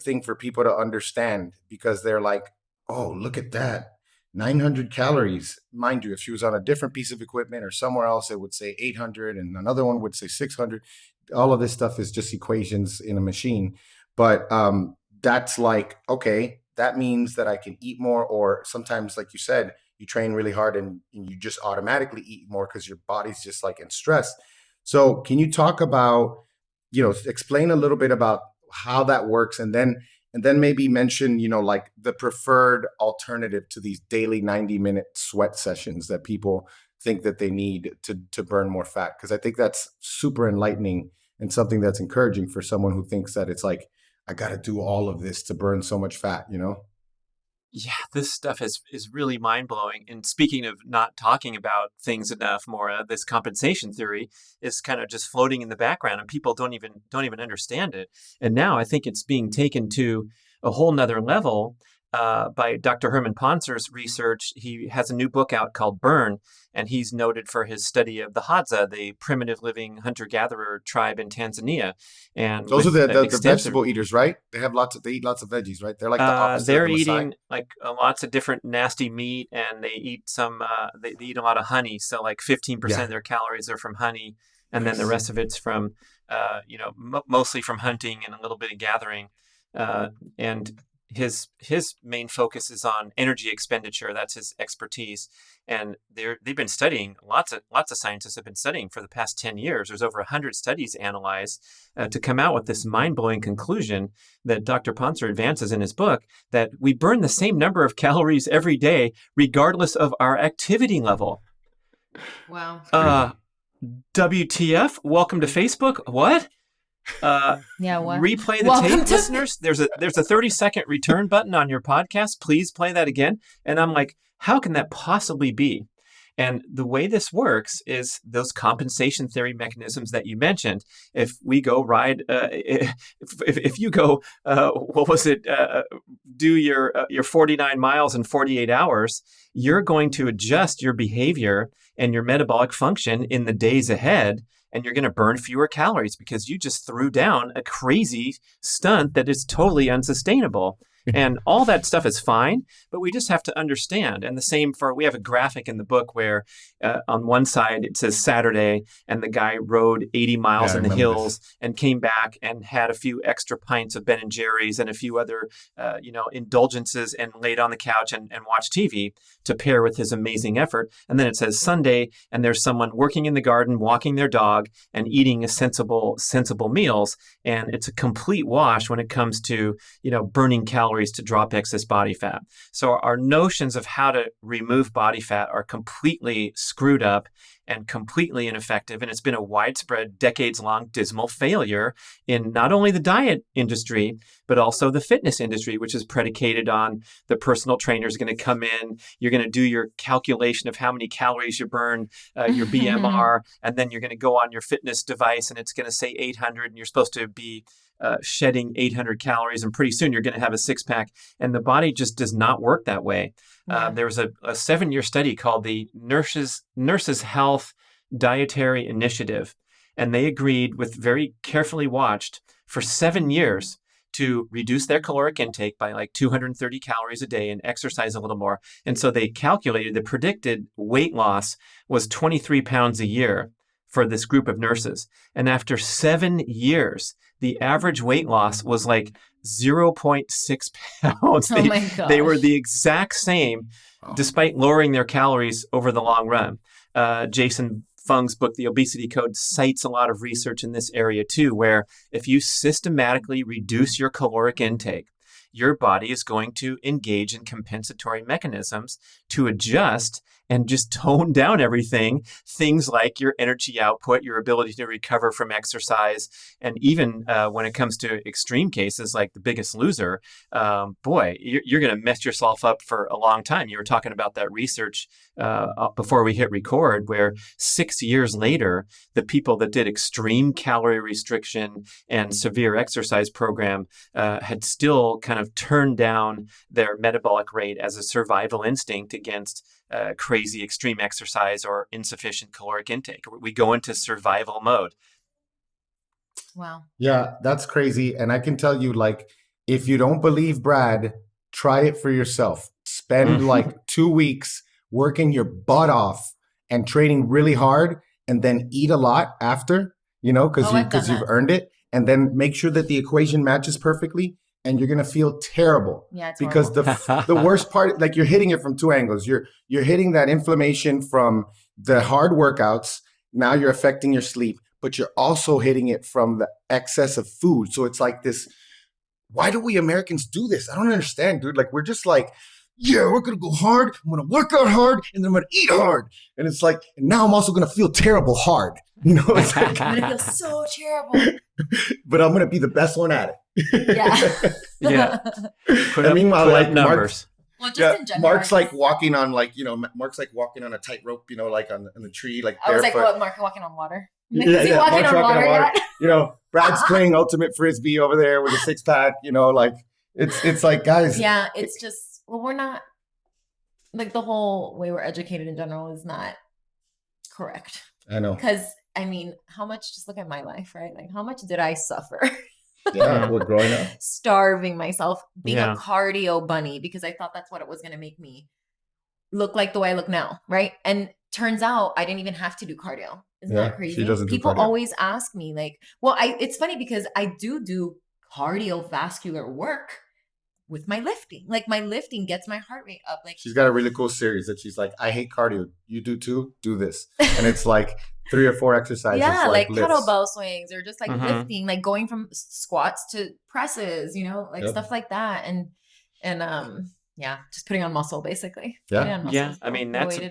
thing for people to understand, because they're like, oh, look at that. 900 calories. Mind you, if she was on a different piece of equipment or somewhere else, it would say 800 and another one would say 600. All of this stuff is just equations in a machine. But that's like, okay, that means that I can eat more, or sometimes, like you said, you train really hard and you just automatically eat more because your body's just like in stress. So can you talk about, explain a little bit about how that works, and then maybe mention, like the preferred alternative to these daily 90-minute sweat sessions that people think that they need to burn more fat? Because I think that's super enlightening and something that's encouraging for someone who thinks that it's like, I got to do all of this to burn so much fat, Yeah, this stuff is really mind-blowing. And speaking of not talking about things enough, Maura, this compensation theory is kind of just floating in the background, and people don't even understand it. And now I think it's being taken to a whole nother level by Dr. Herman Pontzer's research. He has a new book out called Burn, and he's noted for his study of the Hadza, the primitive living hunter-gatherer tribe in Tanzania. And those are the vegetable eaters, right? They eat lots of veggies, right? They're like the opposite. They're of the eating like lots of different nasty meat, and they eat some. They eat a lot of honey. So like 15% of their calories are from honey, and then the rest of it's from, mostly from hunting and a little bit of gathering. And his main focus is on energy expenditure. That's his expertise. And they've been studying, lots of scientists have been studying for the past 10 years. There's over 100 studies analyzed to come out with this mind-blowing conclusion that Dr. Pontzer advances in his book, that we burn the same number of calories every day, regardless of our activity level. Wow. WTF? Welcome to Facebook. What? What? Replay the tape, listeners. There's a 30-second return button on your podcast. Please play that again. And I'm like, how can that possibly be? And the way this works is those compensation theory mechanisms that you mentioned. If we go ride, if you go, do your 49 miles in 48 hours, you're going to adjust your behavior and your metabolic function in the days ahead, and you're going to burn fewer calories because you just threw down a crazy stunt that is totally unsustainable. And all that stuff is fine, but we just have to understand. And the same we have a graphic in the book where on one side it says Saturday, and the guy rode 80 miles in the hills and came back and had a few extra pints of Ben and Jerry's and a few other, indulgences, and laid on the couch and watched TV to pair with his amazing effort. And then it says Sunday, and there's someone working in the garden, walking their dog, and eating sensible meals. And it's a complete wash when it comes to, burning calories to drop excess body fat. So our notions of how to remove body fat are completely screwed up and completely ineffective. And it's been a widespread, decades-long dismal failure in not only the diet industry, but also the fitness industry, which is predicated on the personal trainer is going to come in, you're going to do your calculation of how many calories you burn, your BMR, and then you're going to go on your fitness device and it's going to say 800, and you're supposed to be shedding 800 calories, and pretty soon you're going to have a six-pack. And the body just does not work that way. Yeah. There was a 7-year study called the Nurses Health Dietary Initiative, and they agreed, with very carefully watched, for 7 years to reduce their caloric intake by like 230 calories a day and exercise a little more. And so they calculated the predicted weight loss was 23 pounds a year for this group of nurses. And after 7 years, the average weight loss was like 0.6 pounds. Oh my gosh. They were the exact same, despite lowering their calories over the long run. Jason Fung's book, The Obesity Code, cites a lot of research in this area too, where if you systematically reduce your caloric intake, your body is going to engage in compensatory mechanisms to adjust and just tone down everything. Things like your energy output, your ability to recover from exercise, and even when it comes to extreme cases like The Biggest Loser, you're going to mess yourself up for a long time. You were talking about that research before we hit record, where 6 years later, the people that did extreme calorie restriction and severe exercise program had still kind of turned down their metabolic rate as a survival instinct against crazy extreme exercise or insufficient caloric intake. We go into survival mode. Wow. Yeah, that's crazy. And I can tell you, like, if you don't believe Brad, try it for yourself. Spend like 2 weeks working your butt off and training really hard, and then eat a lot after, because you've earned it. And then make sure that the equation matches perfectly. And you're gonna feel terrible. Yeah, it's because the worst part, like, you're hitting it from two angles. You're hitting that inflammation from the hard workouts. Now you're affecting your sleep, but you're also hitting it from the excess of food. So it's like this. Why do we Americans do this? I don't understand, dude. Like, we're just like, yeah, we're gonna go hard. I'm gonna work out hard, and then I'm gonna eat hard. And it's like, and now I'm also gonna feel terrible hard. It's like, I'm gonna feel so terrible. But I'm gonna be the best one at it. Yeah. Meanwhile, like, numbers. In general, Mark's like walking on, like, Mark's like walking on a tightrope, like on the tree, like I was barefoot. like, what, Mark walking on water? Yeah, Mark's walking on water yet? Brad's playing ultimate frisbee over there with a 6-pack. Like, it's like, guys. Yeah, it's just, we're not, like, the whole way we're educated in general is not correct. I know. Because, how much, just look at my life, right? Like, how much did I suffer? Yeah, we're growing up. Starving myself, being a cardio bunny, because I thought that's what it was going to make me look like the way I look now, right? And turns out I didn't even have to do cardio. Isn't that crazy? She doesn't do People cardio. always ask me, like, it's funny because I do cardiovascular work with my lifting. Like, my lifting gets my heart rate up. Like, she's got a really cool series that she's like, I hate cardio. You do too? Do this. And it's like 3 or 4 exercises. Yeah, like lifts. kettlebell swings, or just like lifting, like going from squats to presses, stuff like that. And just putting on muscle, basically. Yeah.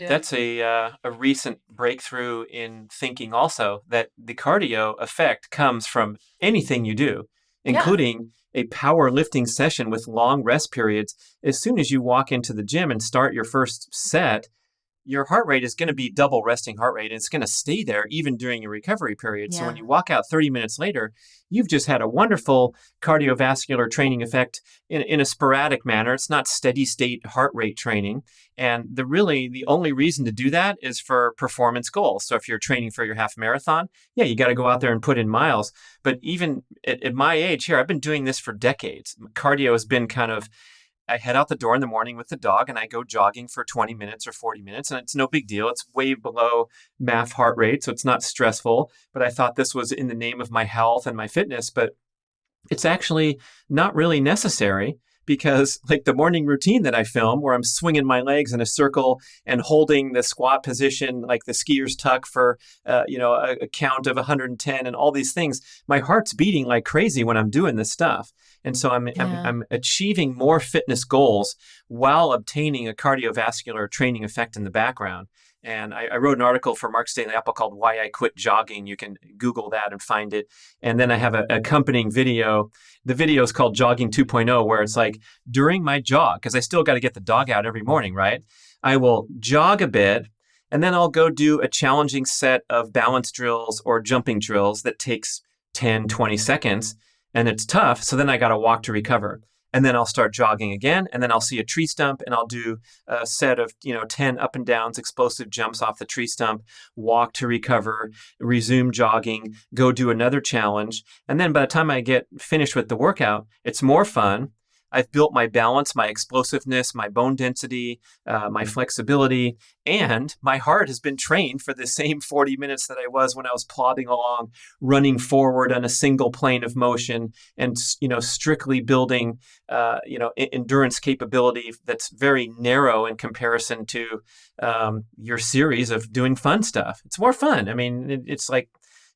That's a recent breakthrough in thinking also, that the cardio effect comes from anything you do, including a power lifting session with long rest periods. As soon as you walk into the gym and start your first set, your heart rate is going to be double resting heart rate. And it's going to stay there even during your recovery period. Yeah. So when you walk out 30 minutes later, you've just had a wonderful cardiovascular training effect in a sporadic manner. It's not steady state heart rate training. And the only reason to do that is for performance goals. So if you're training for your half marathon, yeah, you got to go out there and put in miles. But even at my age here, I've been doing this for decades. Cardio has been I head out the door in the morning with the dog and I go jogging for 20 minutes or 40 minutes, and it's no big deal. It's way below MAF heart rate, so it's not stressful. But I thought this was in the name of my health and my fitness, but it's actually not really necessary, because like the morning routine that I film where I'm swinging my legs in a circle and holding the squat position like the skier's tuck for a count of 110 and all these things, my heart's beating like crazy when I'm doing this stuff. And so I'm achieving more fitness goals while obtaining a cardiovascular training effect in the background. And I wrote an article for Mark's Daily Apple called Why I Quit Jogging. You can Google that and find it. And then I have an accompanying video. The video is called Jogging 2.0, where it's like during my jog, because I still got to get the dog out every morning, right? I will jog a bit, and then I'll go do a challenging set of balance drills or jumping drills that takes 10, 20 seconds. And it's tough. So then I got to walk to recover. And then I'll start jogging again. And then I'll see a tree stump and I'll do a set of, 10 up and downs, explosive jumps off the tree stump, walk to recover, resume jogging, go do another challenge. And then by the time I get finished with the workout, it's more fun. I've built my balance, my explosiveness, my bone density, my flexibility, and my heart has been trained for the same 40 minutes that I was when I was plodding along, running forward on a single plane of motion, and strictly building endurance capability that's very narrow in comparison to your series of doing fun stuff. It's more fun. I mean, it's like.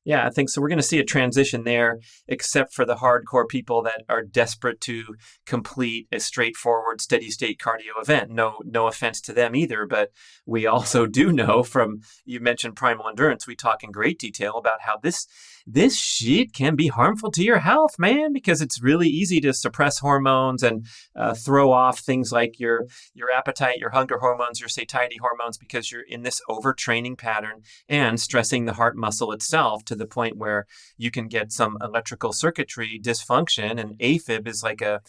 Yeah, I think so. We're going to see a transition there, except for the hardcore people that are desperate to complete a straightforward, steady state cardio event. No offense to them either, but we also do know from, you mentioned primal endurance, we talk in great detail about how this shit can be harmful to your health, man, because it's really easy to suppress hormones and throw off things like your appetite, your hunger hormones, your satiety hormones, because you're in this overtraining pattern and stressing the heart muscle itself to the point where you can get some electrical circuitry dysfunction. And AFib is like a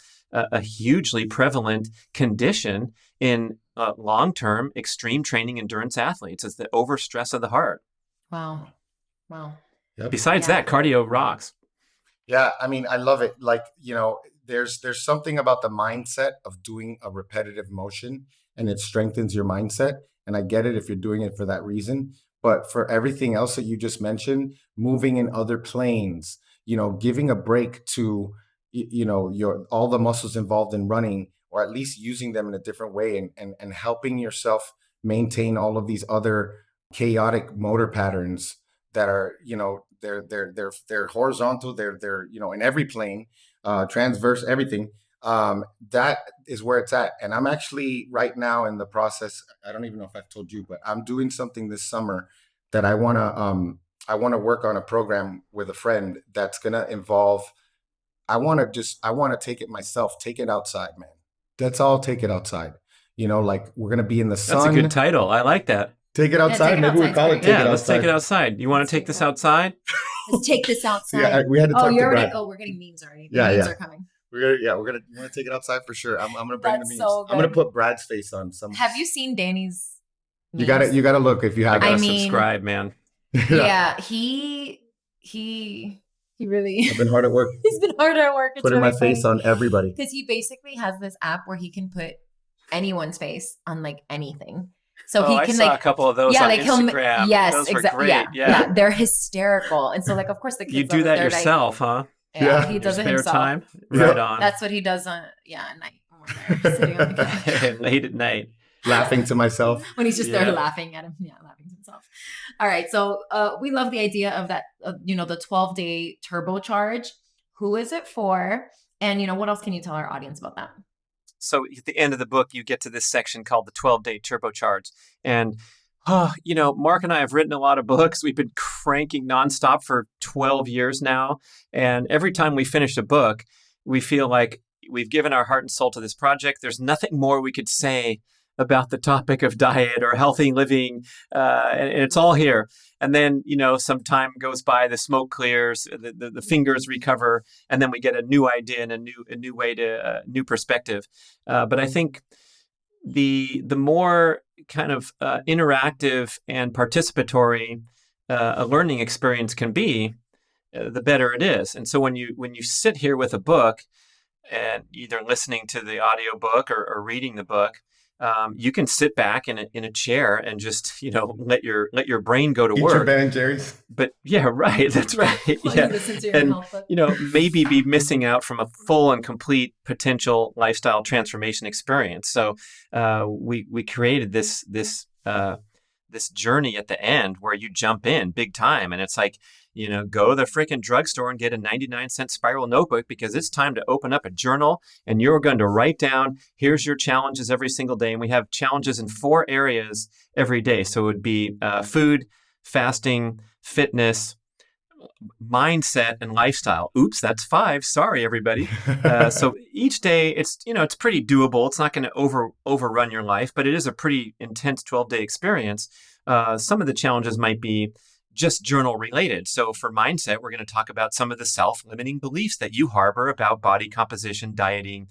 hugely prevalent condition in long-term extreme training endurance athletes. It's the overstress of the heart. Wow. Yep. Besides that, cardio rocks. Yeah, I mean, I love it. Like, there's something about the mindset of doing a repetitive motion, and it strengthens your mindset. And I get it if you're doing it for that reason. But for everything else that you just mentioned, moving in other planes, giving a break to, your all the muscles involved in running, or at least using them in a different way, and helping yourself maintain all of these other chaotic motor patterns that are, they're horizontal, they're in every plane, transverse, everything. That is where it's at. And I'm actually right now in the process. I don't even know if I've told you, but I'm doing something this summer that I want to work on a program with a friend that's going to involve, I want to take it myself, take it outside, man. That's all. Take it outside. Like we're going to be in the sun. That's a good title. I like that. Take it outside. Maybe we call it Take It Outside. Let's take it outside. You want to take this outside? Let's take this outside. Yeah, we had to talk to Brad. We're getting memes already. Memes are coming. We're gonna take it outside for sure. I'm gonna bring the memes. So I'm gonna put Brad's face on some. Have you seen Danny's memes? You gotta look if you haven't. Subscribe, man. Yeah, he really. I've been hard at work. He's been hard at work. It's putting really my face on everybody. Because he basically has this app where he can put anyone's face on like anything. So he can I saw a couple of those on Instagram. Yes, those exactly. Yeah, they're hysterical. And so like, of course, the kids you do that yourself, huh? Yeah, he does it himself. Time, right on. That's what he does at night. Sitting on the couch. Late at night, laughing to myself. When he's just there laughing at him, laughing to himself. All right, so we love the idea of that. The 12-day turbocharge. Who is it for? And what else can you tell our audience about that? So at the end of the book, you get to this section called the 12-day turbocharge. And, Mark and I have written a lot of books. We've been cranking nonstop for 12 years now. And every time we finish a book, we feel like we've given our heart and soul to this project. There's nothing more we could say about the topic of diet or healthy living, and it's all here. And then, some time goes by, the smoke clears, the fingers recover, and then we get a new idea and a new way to new perspective. But I think the more kind of interactive and participatory a learning experience can be, the better it is. And so when you sit here with a book and either listening to the audio book or reading the book, you can sit back in a chair and just let your brain go to Eat work. your Ben and Jerry's. But yeah, right. That's right. Yeah, and maybe be missing out from a full and complete potential lifestyle transformation experience. So we created this journey at the end where you jump in big time, and it's like, go to the freaking drugstore and get a 99-cent spiral notebook, because it's time to open up a journal and you're going to write down, here's your challenges every single day. And we have challenges in 4 areas every day. So it would be food, fasting, fitness, mindset, and lifestyle. Oops, that's 5. Sorry, everybody. So each day it's pretty doable. It's not going to overrun your life, but it is a pretty intense 12-day experience. Some of the challenges might be just journal related. So for mindset, we're going to talk about some of the self-limiting beliefs that you harbor about body composition, dieting,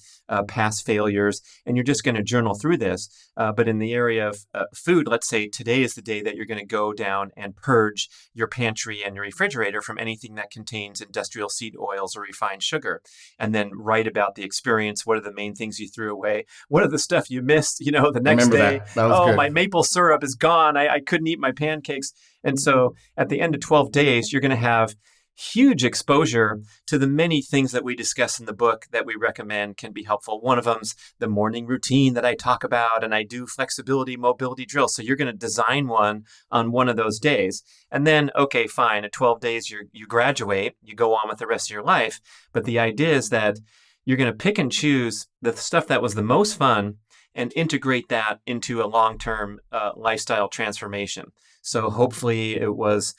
past failures, and you're just going to journal through this. But in the area of food, let's say today is the day that you're going to go down and purge your pantry and your refrigerator from anything that contains industrial seed oils or refined sugar, and then write about the experience. What are the main things you threw away? What are the stuff you missed, the next day? That was good. My maple syrup is gone. I couldn't eat my pancakes. And so at the end of 12 days, you're going to have huge exposure to the many things that we discuss in the book that we recommend can be helpful. One of them's the morning routine that I talk about, and I do flexibility, mobility drills. So you're going to design one on one of those days. And then, okay, fine, at 12 days, you graduate, you go on with the rest of your life. But the idea is that you're going to pick and choose the stuff that was the most fun and integrate that into a long-term lifestyle transformation. So hopefully it was,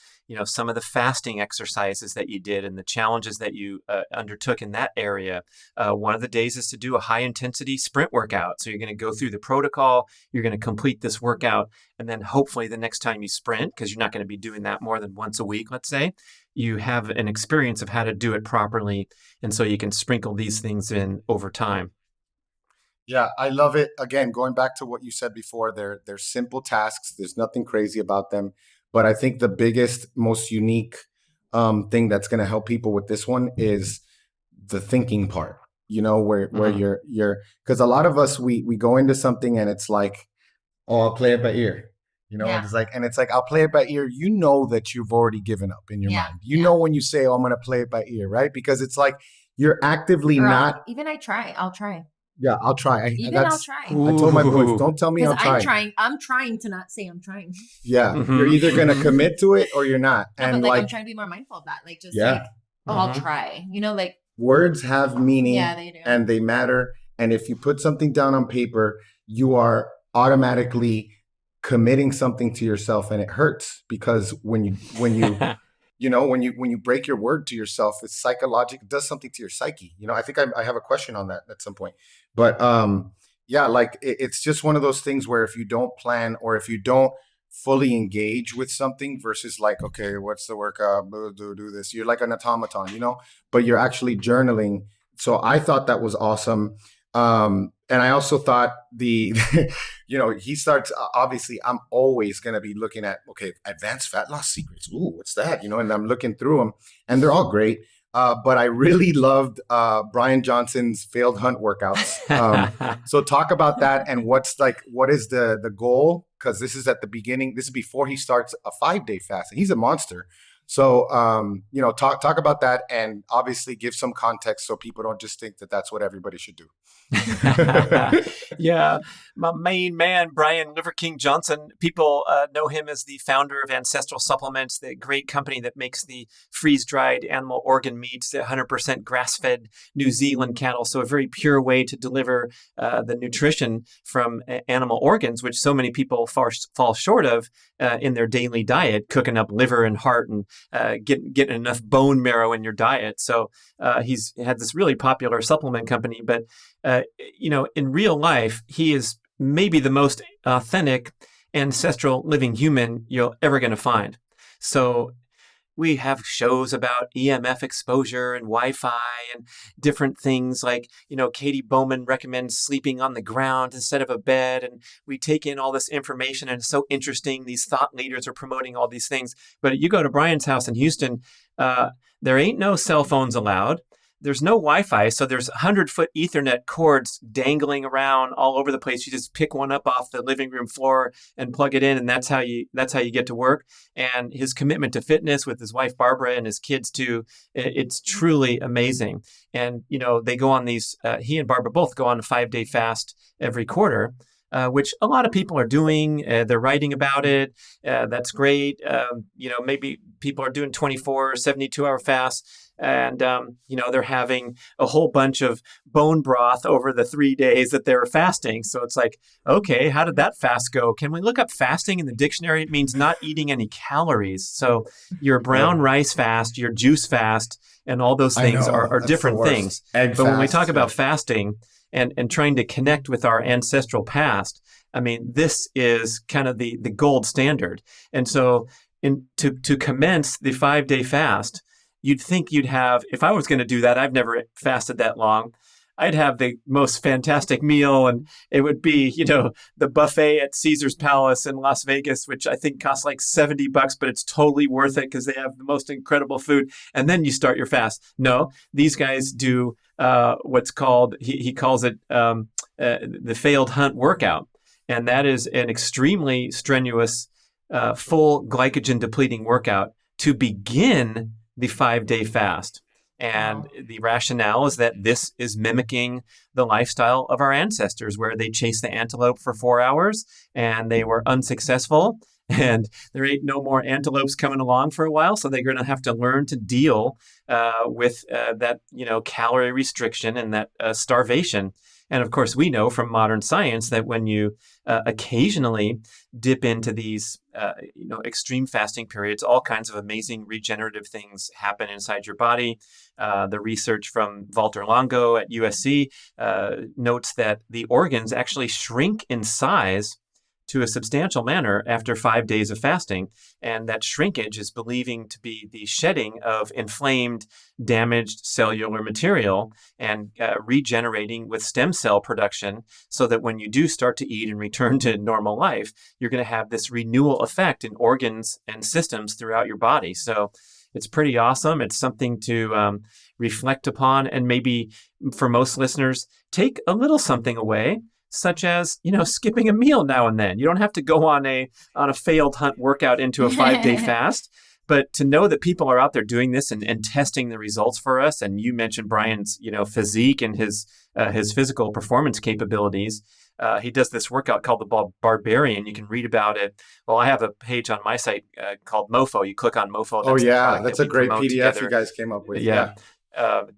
some of the fasting exercises that you did and the challenges that you undertook in that area. One of the days is to do a high-intensity sprint workout. So you're going to go through the protocol, you're going to complete this workout, and then hopefully the next time you sprint, because you're not going to be doing that more than once a week, let's say, you have an experience of how to do it properly. And so you can sprinkle these things in over time. Yeah, I love it. Again, going back to what you said before, they're simple tasks. There's nothing crazy about them. But I think the biggest, most unique thing that's going to help people with this one is the thinking part. Where you're because a lot of us we go into something and it's like, oh, I'll play it by ear. Yeah. It's like I'll play it by ear. That you've already given up in your mind. Know when you say, oh, I'm going to play it by ear, right? Because it's like you're actively not. Even I'll try. Yeah, I'll try. I'll try. I told my boys, don't tell me I'm trying. I'm trying to not say I'm trying. Yeah, you're either going to commit to it or you're not. And I'm trying to be more mindful of that. I'll try. Words have meaning. Yeah, they do. And they matter. And if you put something down on paper, you are automatically committing something to yourself, and it hurts because when you when you break your word to yourself, it's psychological. It does something to your psyche. I think I have a question on that at some point. But it's just one of those things where if you don't plan or if you don't fully engage with something versus like, okay, what's the workout? Do this. You're like an automaton, but you're actually journaling. So I thought that was awesome. And I also thought he starts, obviously I'm always going to be looking at, okay, advanced fat loss secrets. Ooh, what's that? And I'm looking through them and they're all great. But I really loved Brian Johnson's failed hunt workouts. So talk about that and what is the goal? Because this is at the beginning. This is before he starts a 5-day fast. And he's a monster. So, talk about that and obviously give some context so people don't just think that that's what everybody should do. Yeah. My main man, Brian Liver King Johnson, people know him as the founder of Ancestral Supplements, the great company that makes the freeze-dried animal organ meats, the 100% grass-fed New Zealand cattle. So a very pure way to deliver the nutrition from animal organs, which so many people fall short of in their daily diet, cooking up liver and heart and getting enough bone marrow in your diet. So he's had this really popular supplement company, but in real life, he is maybe the most authentic ancestral living human you're ever going to find. So we have shows about EMF exposure and Wi-Fi and different things like, Katie Bowman recommends sleeping on the ground instead of a bed. And we take in all this information and it's so interesting. These thought leaders are promoting all these things. But you go to Brian's house in Houston, there ain't no cell phones allowed. There's no Wi-Fi, so there's 100-foot Ethernet cords dangling around all over the place. You just pick one up off the living room floor and plug it in, and that's how you get to work. And his commitment to fitness with his wife Barbara and his kids too, it's truly amazing. And they go on these. He and Barbara both go on a 5-day fast every quarter. Which a lot of people are doing. They're writing about it. That's great. Maybe people are doing 24, 72-hour fasts. And, they're having a whole bunch of bone broth over the 3 days that they're fasting. So it's like, okay, how did that fast go? Can we look up fasting in the dictionary? It means not eating any calories. So your brown rice fast, your juice fast, and all those things are different things. But when we talk about fasting, and trying to connect with our ancestral past, I mean, this is kind of the gold standard. And so to commence the 5-day fast, you'd think you'd have, if I was going to do that, I've never fasted that long, I'd have the most fantastic meal, and it would be, the buffet at Caesar's Palace in Las Vegas, which I think costs like $70, but it's totally worth it because they have the most incredible food. And then you start your fast. No, these guys do what's called, he calls it the failed hunt workout. And that is an extremely strenuous, full glycogen depleting workout to begin the 5-day fast. And the rationale is that this is mimicking the lifestyle of our ancestors, where they chased the antelope for 4 hours and they were unsuccessful. And there ain't no more antelopes coming along for a while. So they're going to have to learn to deal with that, calorie restriction and that starvation. And of course, we know from modern science that when you occasionally dip into these, extreme fasting periods, all kinds of amazing regenerative things happen inside your body. The research from Walter Longo at USC notes that the organs actually shrink in size to a substantial manner after 5 days of fasting. And that shrinkage is believing to be the shedding of inflamed, damaged cellular material and regenerating with stem cell production, so that when you do start to eat and return to normal life, you're going to have this renewal effect in organs and systems throughout your body. So it's pretty awesome. It's something to reflect upon, and maybe for most listeners, take a little something away, such as, skipping a meal now and then. You don't have to go on a failed hunt workout into a 5-day fast, but to know that people are out there doing this and testing the results for us. And you mentioned Brian's, physique and his physical performance capabilities. He does this workout called the Barbarian. You can read about it. Well, I have a page on my site called MoFo. You click on MoFo. That's a great PDF together. You guys came up with. Yeah.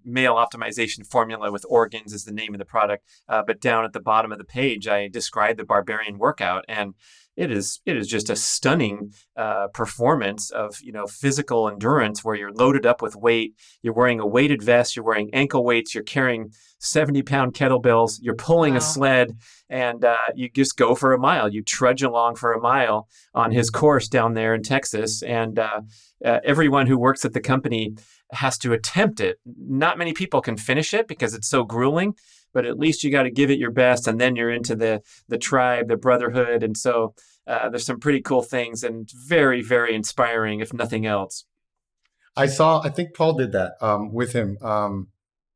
Male optimization formula with organs is the name of the product. But down at the bottom of the page, I describe the Barbarian workout, and it is just a stunning performance of physical endurance, where you're loaded up with weight. You're wearing a weighted vest. You're wearing ankle weights. You're carrying 70-pound kettlebells. You're pulling a sled, and you just go for a mile. You trudge along for a mile on his course down there in Texas, and everyone who works at the company has to attempt it. Not many people can finish it because it's so grueling, but at least you got to give it your best, and then you're into the tribe, the brotherhood. And so there's some pretty cool things, and very, very inspiring, if nothing else. I think Paul did that with him. I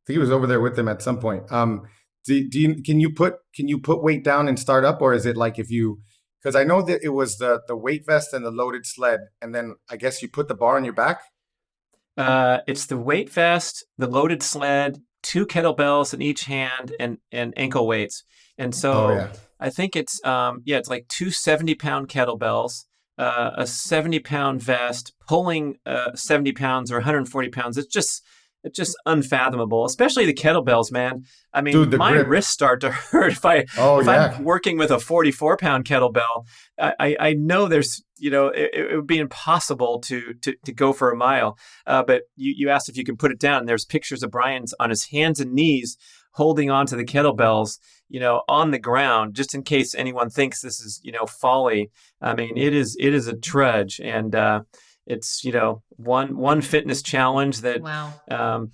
think he was over there with him at some point. Can you put weight down and start up, or is it like because I know that it was the weight vest and the loaded sled, and then I guess you put the bar on your back? It's the weight vest, the loaded sled, 2 kettlebells in each hand, and ankle weights. And so I think it's it's like 2 70-pound kettlebells, a 70-pound vest, pulling 70 pounds or 140 pounds. It's just unfathomable, especially the kettlebells, man. I mean, dude, my wrists start to hurt if I'm working with a 44-pound kettlebell. I know there's, it would be impossible to go for a mile. But you asked if you can put it down. There's pictures of Brian's on his hands and knees holding on to the kettlebells, on the ground, just in case anyone thinks this is, folly. I mean, it is a trudge, and it's, one fitness challenge that, Wow.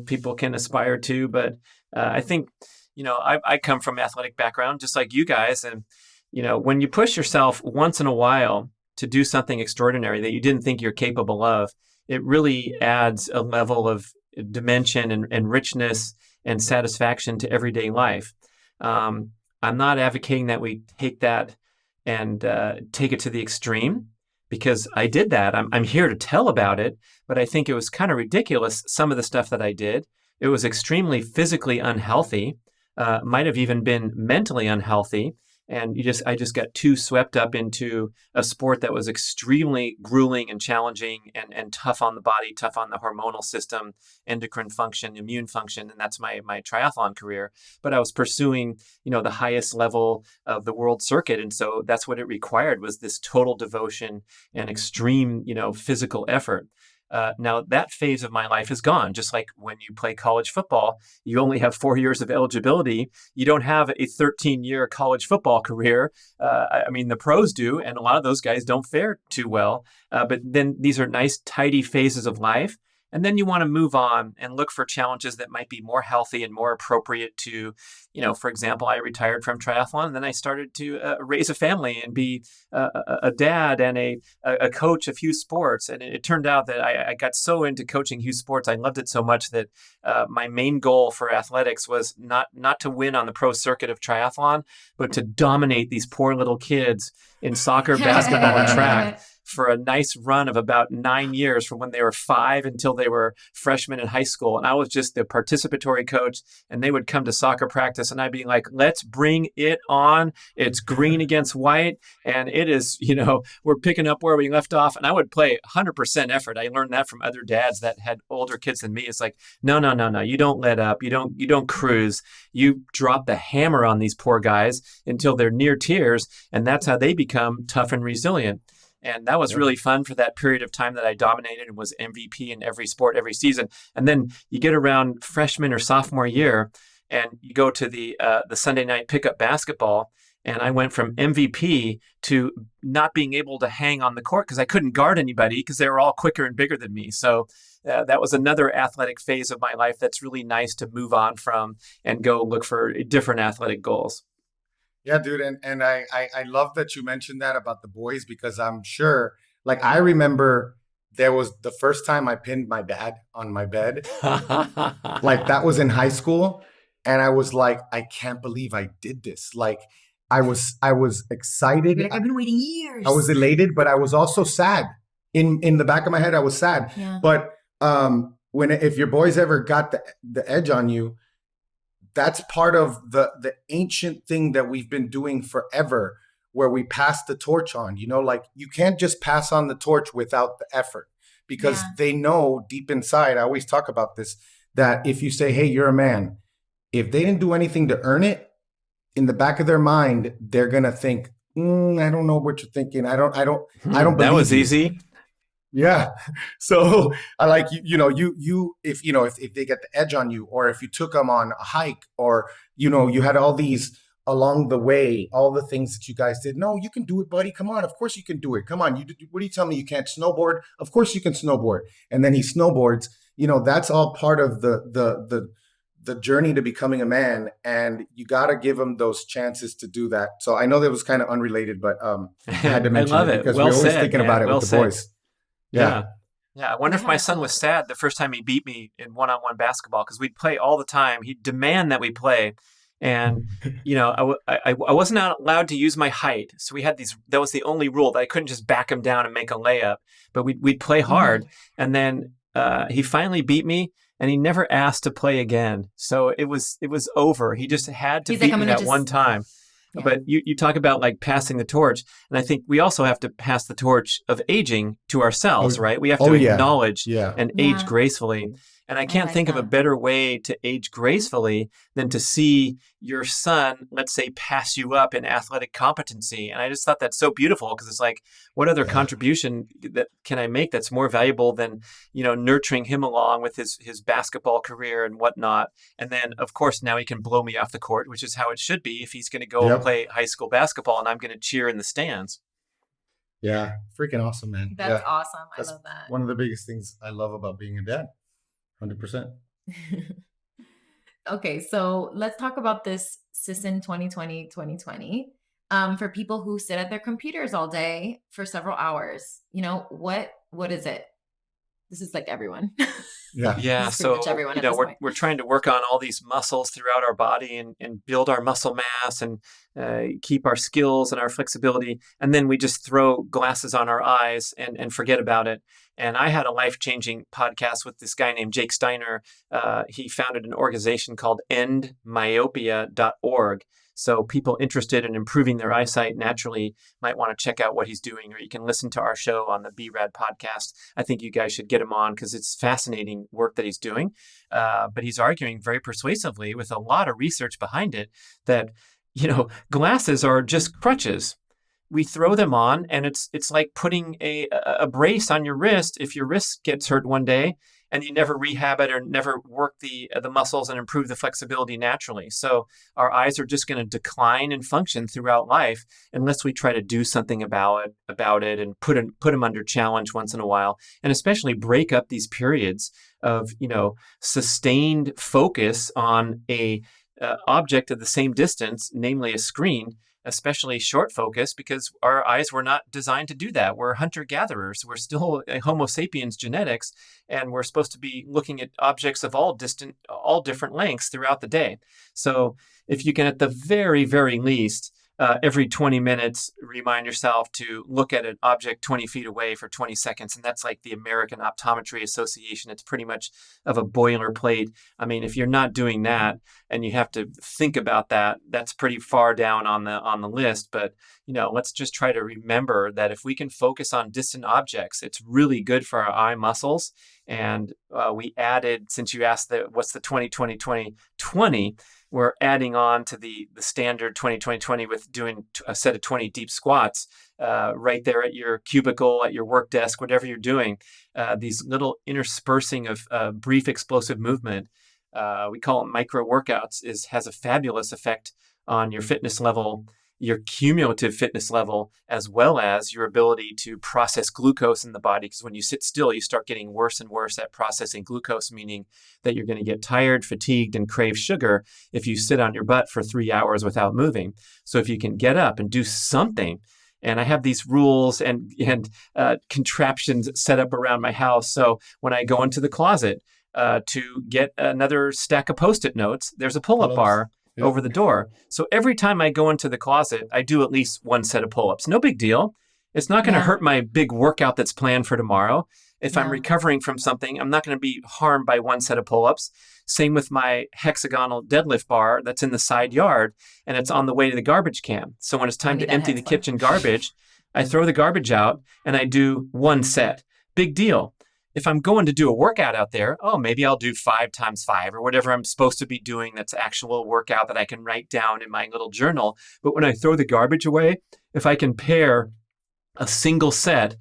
people can aspire to. But I think, I come from an athletic background, just like you guys. And, when you push yourself once in a while to do something extraordinary that you didn't think you're capable of, it really adds a level of dimension and richness and satisfaction to everyday life. I'm not advocating that we take that and take it to the extreme, because I did that. I'm here to tell about it, but I think it was kind of ridiculous, some of the stuff that I did. It was extremely physically unhealthy, might have even been mentally unhealthy. And I just got too swept up into a sport that was extremely grueling and challenging and tough on the body, tough on the hormonal system, endocrine function, immune function. And that's my triathlon career. But I was pursuing, the highest level of the world circuit. And so that's what it required, was this total devotion and extreme, physical effort. Now that phase of my life is gone. Just like when you play college football, you only have 4 years of eligibility. You don't have a 13-year college football career. I mean, the pros do, and a lot of those guys don't fare too well. But then these are nice, tidy phases of life. And then you want to move on and look for challenges that might be more healthy and more appropriate to, for example, I retired from triathlon, and then I started to raise a family and be a dad and a coach of youth sports. And it turned out that I got so into coaching youth sports, I loved it so much that my main goal for athletics was not to win on the pro circuit of triathlon, but to dominate these poor little kids in soccer, basketball, and track for a nice run of about 9 years, from when they were 5 until they were freshmen in high school. And I was just the participatory coach, and they would come to soccer practice and I'd be like, let's bring it on. It's green against white. And it is, we're picking up where we left off. And I would play 100% effort. I learned that from other dads that had older kids than me. It's like, no. You don't let up. You don't cruise. You drop the hammer on these poor guys until they're near tears. And that's how they become tough and resilient. And that was really fun for that period of time that I dominated and was MVP in every sport, every season. And then you get around freshman or sophomore year, and you go to the Sunday night pickup basketball. And I went from MVP to not being able to hang on the court because I couldn't guard anybody because they were all quicker and bigger than me. So that was another athletic phase of my life that's really nice to move on from and go look for different athletic goals. Yeah, dude. And I love that you mentioned that about the boys, because I'm sure, like, I remember there was the first time I pinned my dad on my bed. Like, that was in high school. And I was like, I can't believe I did this. Like, I was excited. You're like, I've been waiting years. I was elated, but I was also sad. In the back of my head, I was sad. Yeah. But if your boys ever got the edge on you, that's part of the ancient thing that we've been doing forever, where we pass the torch on. Like, you can't just pass on the torch without the effort, because they know deep inside, I always talk about this, that if you say, hey, you're a man, if they didn't do anything to earn it, in the back of their mind, they're going to think, I don't know what you're thinking. I don't believe that was you. Easy. Yeah. So I like, if they get the edge on you, or if you took them on a hike, or, you had all these along the way, all the things that you guys did. No, you can do it, buddy. Come on. Of course you can do it. Come on. What are you telling me? You can't snowboard? Of course you can snowboard. And then he snowboards. That's all part of the journey to becoming a man. And you got to give them those chances to do that. So I know that was kind of unrelated, but I had to mention it because we're always thinking about it with the boys. Yeah. I wonder if my son was sad the first time he beat me in one-on-one basketball, because we'd play all the time. He'd demand that we play. And, I wasn't allowed to use my height. So that was the only rule, that I couldn't just back him down and make a layup, but we'd play hard. And then he finally beat me, and he never asked to play again. So it was over. He just had to beat me that one time. Yeah. But you talk about like passing the torch, and I think we also have to pass the torch of aging to ourselves, right? We have to acknowledge and age gracefully. And I can't think of a better way to age gracefully than to see your son, let's say, pass you up in athletic competency. And I just thought that's so beautiful, because it's like, what other contribution that can I make that's more valuable than, nurturing him along with his basketball career and whatnot. And then, of course, now he can blow me off the court, which is how it should be if he's going to go play high school basketball and I'm going to cheer in the stands. Yeah, freaking awesome, man. That's awesome. That's I love that. One of the biggest things I love about being a dad. 100%. Okay, so let's talk about this Sisson 2020. For people who sit at their computers all day for several hours, what is it? This is like everyone. Yeah. So, we're trying to work on all these muscles throughout our body and build our muscle mass and keep our skills and our flexibility. And then we just throw glasses on our eyes and forget about it. And I had a life-changing podcast with this guy named Jake Steiner. He founded an organization called endmyopia.org. So people interested in improving their eyesight naturally might want to check out what he's doing, or you can listen to our show on the BRAD podcast. I think you guys should get him on because it's fascinating work that he's doing. But he's arguing very persuasively with a lot of research behind it that, glasses are just crutches. We throw them on and it's like putting a brace on your wrist. If your wrist gets hurt one day and you never rehab it or never work the muscles and improve the flexibility naturally. So our eyes are just going to decline in function throughout life unless we try to do something about it and put them under challenge once in a while, and especially break up these periods of, sustained focus on a object of the same distance, namely a screen, especially short focus, because our eyes were not designed to do that. We're hunter-gatherers. We're still Homo sapiens genetics, and we're supposed to be looking at objects of all different lengths throughout the day. So if you can, at the very, very least, every 20 minutes, remind yourself to look at an object 20 feet away for 20 seconds. And that's like the American Optometry Association. It's pretty much of a boilerplate. I mean, if you're not doing that and you have to think about that, that's pretty far down on the list. But, let's just try to remember that if we can focus on distant objects, it's really good for our eye muscles. And we added, since you asked what's the 2020, we're adding on to the standard 2020 with doing a set of 20 deep squats right there at your cubicle, at your work desk, whatever you're doing. These little interspersing of brief explosive movement, we call it micro workouts, has a fabulous effect on your fitness level, your cumulative fitness level, as well as your ability to process glucose in the body. Because when you sit still, you start getting worse and worse at processing glucose, meaning that you're going to get tired, fatigued, and crave sugar if you sit on your butt for 3 hours without moving. So if you can get up and do something, and I have these rules and contraptions set up around my house. So when I go into the closet to get another stack of Post-it notes, there's a pull-up bar over the door. So every time I go into the closet, I do at least one set of pull-ups. No big deal. It's not going to hurt my big workout that's planned for tomorrow. If I'm recovering from something, I'm not going to be harmed by one set of pull-ups. Same with my hexagonal deadlift bar that's in the side yard and it's on the way to the garbage can. So when it's time to empty the kitchen garbage, I throw the garbage out and I do one set. Big deal. If I'm going to do a workout out there, maybe I'll do 5 times 5 or whatever I'm supposed to be doing that's actual workout that I can write down in my little journal. But when I throw the garbage away, if I can pair a single set,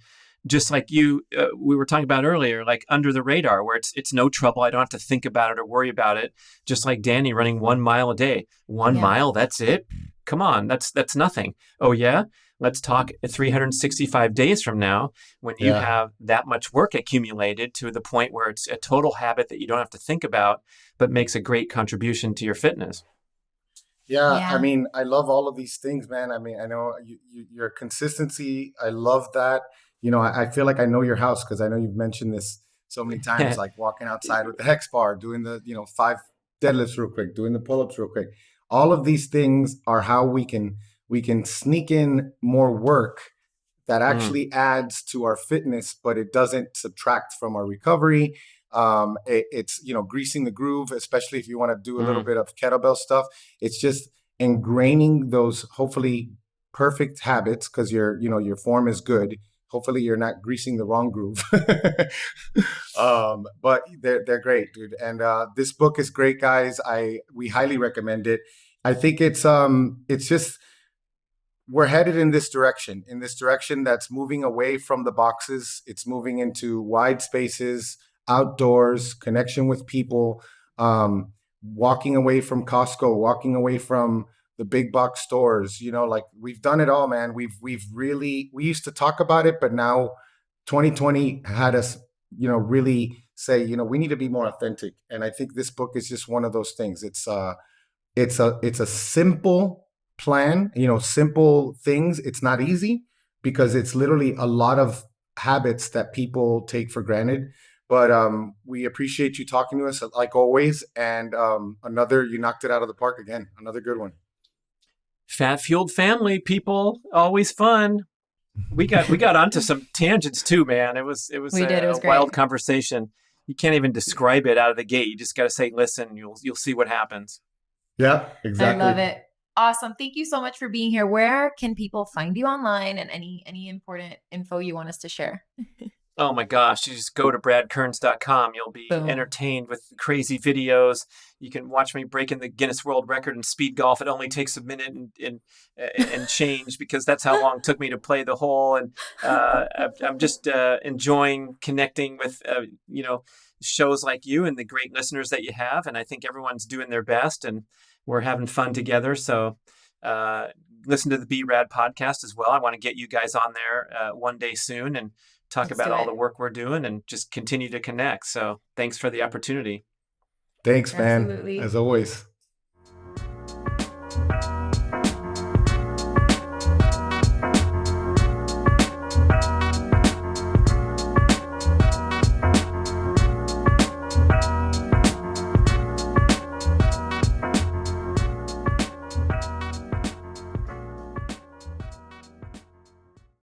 just like we were talking about earlier, like under the radar, where it's no trouble. I don't have to think about it or worry about it. Just like Danny running 1 mile a day. 1 mile, that's it? Come on, that's nothing. Oh yeah? Let's talk 365 days from now when you have that much work accumulated to the point where it's a total habit that you don't have to think about, but makes a great contribution to your fitness. Yeah. I mean, I love all of these things, man. I mean, I know your consistency. I love that. I feel like I know your house because I know you've mentioned this so many times, like walking outside with the hex bar, doing the, 5 deadlifts real quick, doing the pull-ups real quick. All of these things are how we can sneak in more work that actually adds to our fitness, but it doesn't subtract from our recovery. It's, greasing the groove, especially if you want to do a little bit of kettlebell stuff. It's just ingraining those hopefully perfect habits because your form is good. hopefully you're not greasing the wrong groove. But they're great, dude. And this book is great, guys. We highly recommend it. I think it's just, we're headed in this direction that's moving away from the boxes. It's moving into wide spaces, outdoors, connection with people, walking away from Costco, walking away from the big box stores. Like, we've done it all, man. We used to talk about it, but now 2020 had us, really say, we need to be more authentic. And I think this book is just one of those things. It's a simple plan, simple things. It's not easy because it's literally a lot of habits that people take for granted. But we appreciate you talking to us like always. And you knocked it out of the park again. Another good one. Fat Fueled Family, people, always fun. We got onto some tangents too, man. It was a wild conversation. You can't even describe it out of the gate. You just got to say, listen, you'll see what happens. Yeah, exactly. I love it. Awesome. Thank you so much for being here. Where can people find you online, and any important info you want us to share? Oh my gosh, you just go to bradkearns.com. You'll be entertained with crazy videos. You can watch me breaking the Guinness World Record in speed golf. It only takes a minute and change, because that's how long it took me to play the hole. And I'm just enjoying connecting with, shows like you and the great listeners that you have. And I think everyone's doing their best, and we're having fun together. So listen to the Be Rad podcast as well. I want to get you guys on there one day soon and talk about all the work we're doing and just continue to connect. So thanks for the opportunity. Thanks, man. Absolutely. As always.